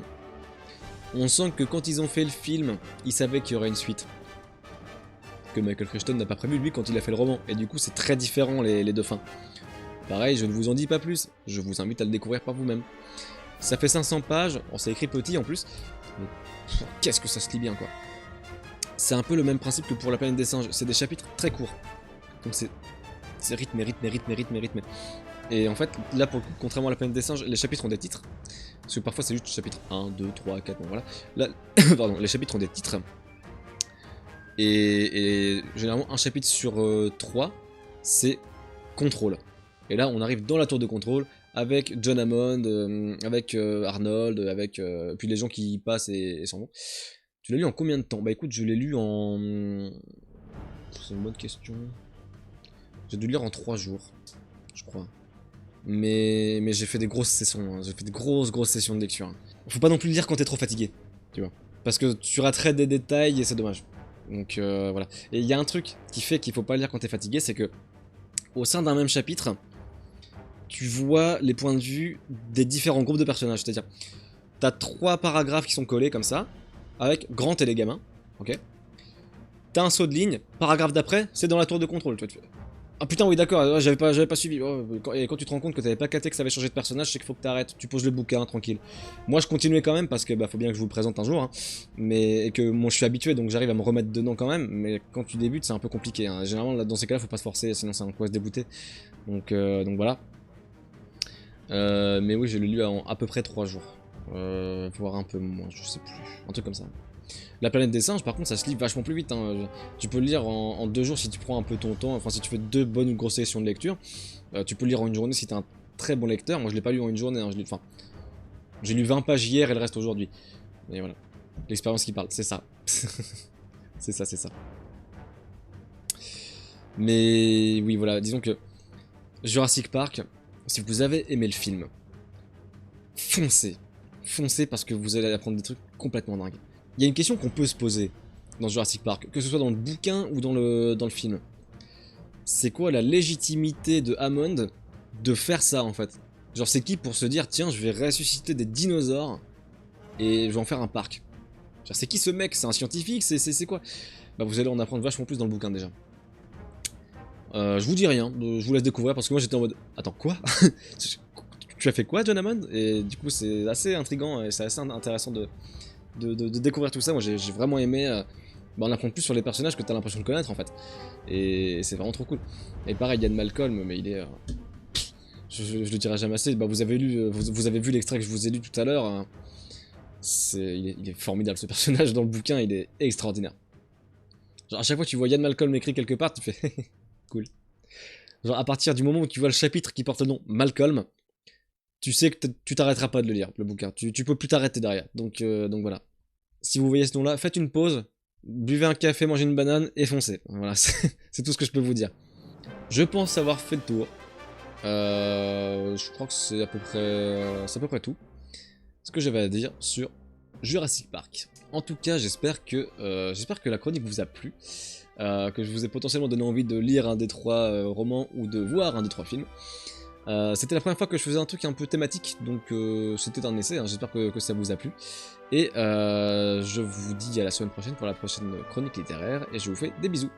on sent que quand ils ont fait le film, ils savaient qu'il y aurait une suite. Que Michael Crichton n'a pas prévu lui quand il a fait le roman. Et du coup c'est très différent les deux fins. Pareil, je ne vous en dis pas plus. Je vous invite à le découvrir par vous-même. Ça fait 500 pages, on s'est écrit petit en plus, mais qu'est-ce que ça se lit bien quoi. C'est un peu le même principe que pour La Planète des Singes, c'est des chapitres très courts. Donc c'est rythmé. Et en fait, là pour le coup, contrairement à La Planète des Singes, les chapitres ont des titres. Parce que parfois c'est juste chapitre 1, 2, 3, 4, bon voilà. Là, pardon, les chapitres ont des titres. Et généralement un chapitre sur 3, c'est contrôle. Et là on arrive dans la tour de contrôle, avec John Hammond, avec Arnold, avec puis les gens qui y passent et s'en vont. Tu l'as lu en combien de temps? Bah écoute, je l'ai lu en... C'est une bonne question. J'ai dû le lire en 3 jours, je crois. Mais j'ai fait des grosses sessions, hein. J'ai fait des grosses sessions de lecture. Hein. Faut pas non plus le lire quand t'es trop fatigué, tu vois. Parce que tu raterais des détails et c'est dommage. Donc voilà. Et il y a un truc qui fait qu'il faut pas le lire quand t'es fatigué, c'est que au sein d'un même chapitre, tu vois les points de vue des différents groupes de personnages. C'est-à-dire, t'as 3 paragraphes qui sont collés comme ça, avec Grant et les gamins, ok. T'as un saut de ligne, paragraphe d'après, c'est dans la tour de contrôle, tu vois. Ah putain, oui, d'accord, ouais, j'avais pas suivi. Oh, et quand tu te rends compte que t'avais pas capté que ça avait changé de personnage, c'est qu'il faut que t'arrêtes. Tu poses le bouquin, tranquille. Moi, je continuais quand même parce que bah, faut bien que je vous le présente un jour. Hein. Mais et que moi, je suis habitué donc j'arrive à me remettre dedans quand même. Mais quand tu débutes, c'est un peu compliqué. Hein. Généralement, là, dans ces cas-là, faut pas se forcer, sinon ça va se dégoûter. Donc voilà. Mais oui, je l'ai lu en à peu près 3 jours. Voire un peu moins, je sais plus. Un truc comme ça. La planète des singes, par contre, ça se lit vachement plus vite. Hein. Tu peux le lire en 2 jours si tu prends un peu ton temps. Enfin, si tu fais 2 bonnes ou grosses sessions de lecture. Tu peux le lire en une journée si t'es un très bon lecteur. Moi, je l'ai pas lu en une journée. Hein. Enfin, j'ai lu 20 pages hier et le reste aujourd'hui. Et voilà. L'expérience qui parle, c'est ça. C'est ça, c'est ça. Mais oui, voilà. Disons que Jurassic Park, si vous avez aimé le film, foncez. Foncez parce que vous allez apprendre des trucs complètement dingues. Il y a une question qu'on peut se poser dans Jurassic Park, que ce soit dans le bouquin ou dans le film. C'est quoi la légitimité de Hammond de faire ça en fait? Genre c'est qui pour se dire tiens je vais ressusciter des dinosaures et je vais en faire un parc? Genre c'est qui ce mec? C'est un scientifique? C'est quoi? Bah vous allez en apprendre vachement plus dans le bouquin déjà. Je vous dis rien, je vous laisse découvrir parce que moi j'étais en mode attends quoi? Tu as fait quoi John Hammond? Et du coup c'est assez intriguant et c'est assez intéressant de découvrir tout ça. Moi j'ai vraiment aimé on apprend plus sur les personnages que t'as l'impression de connaître en fait. Et c'est vraiment trop cool. Et pareil, Ian Malcolm, mais il est... je le dirai jamais assez. Bah, vous avez lu, vous avez vu l'extrait que je vous ai lu tout à l'heure. Hein. Il est formidable ce personnage dans le bouquin, il est extraordinaire. Genre à chaque fois que tu vois Ian Malcolm écrit quelque part, tu fais cool. Genre à partir du moment où tu vois le chapitre qui porte le nom Malcolm, tu sais que tu t'arrêteras pas de le lire, le bouquin. Tu peux plus t'arrêter derrière. Donc voilà. Si vous voyez ce nom-là, faites une pause, buvez un café, mangez une banane et foncez. Voilà, c'est tout ce que je peux vous dire. Je pense avoir fait le tour. Je crois que c'est à peu près tout ce que j'avais à dire sur Jurassic Park. En tout cas, j'espère que la chronique vous a plu, que je vous ai potentiellement donné envie de lire un des 3 romans ou de voir un des 3 films. C'était la première fois que je faisais un truc un peu thématique, donc c'était un essai, hein, j'espère que ça vous a plu. Et je vous dis à la semaine prochaine pour la prochaine chronique littéraire, et je vous fais des bisous.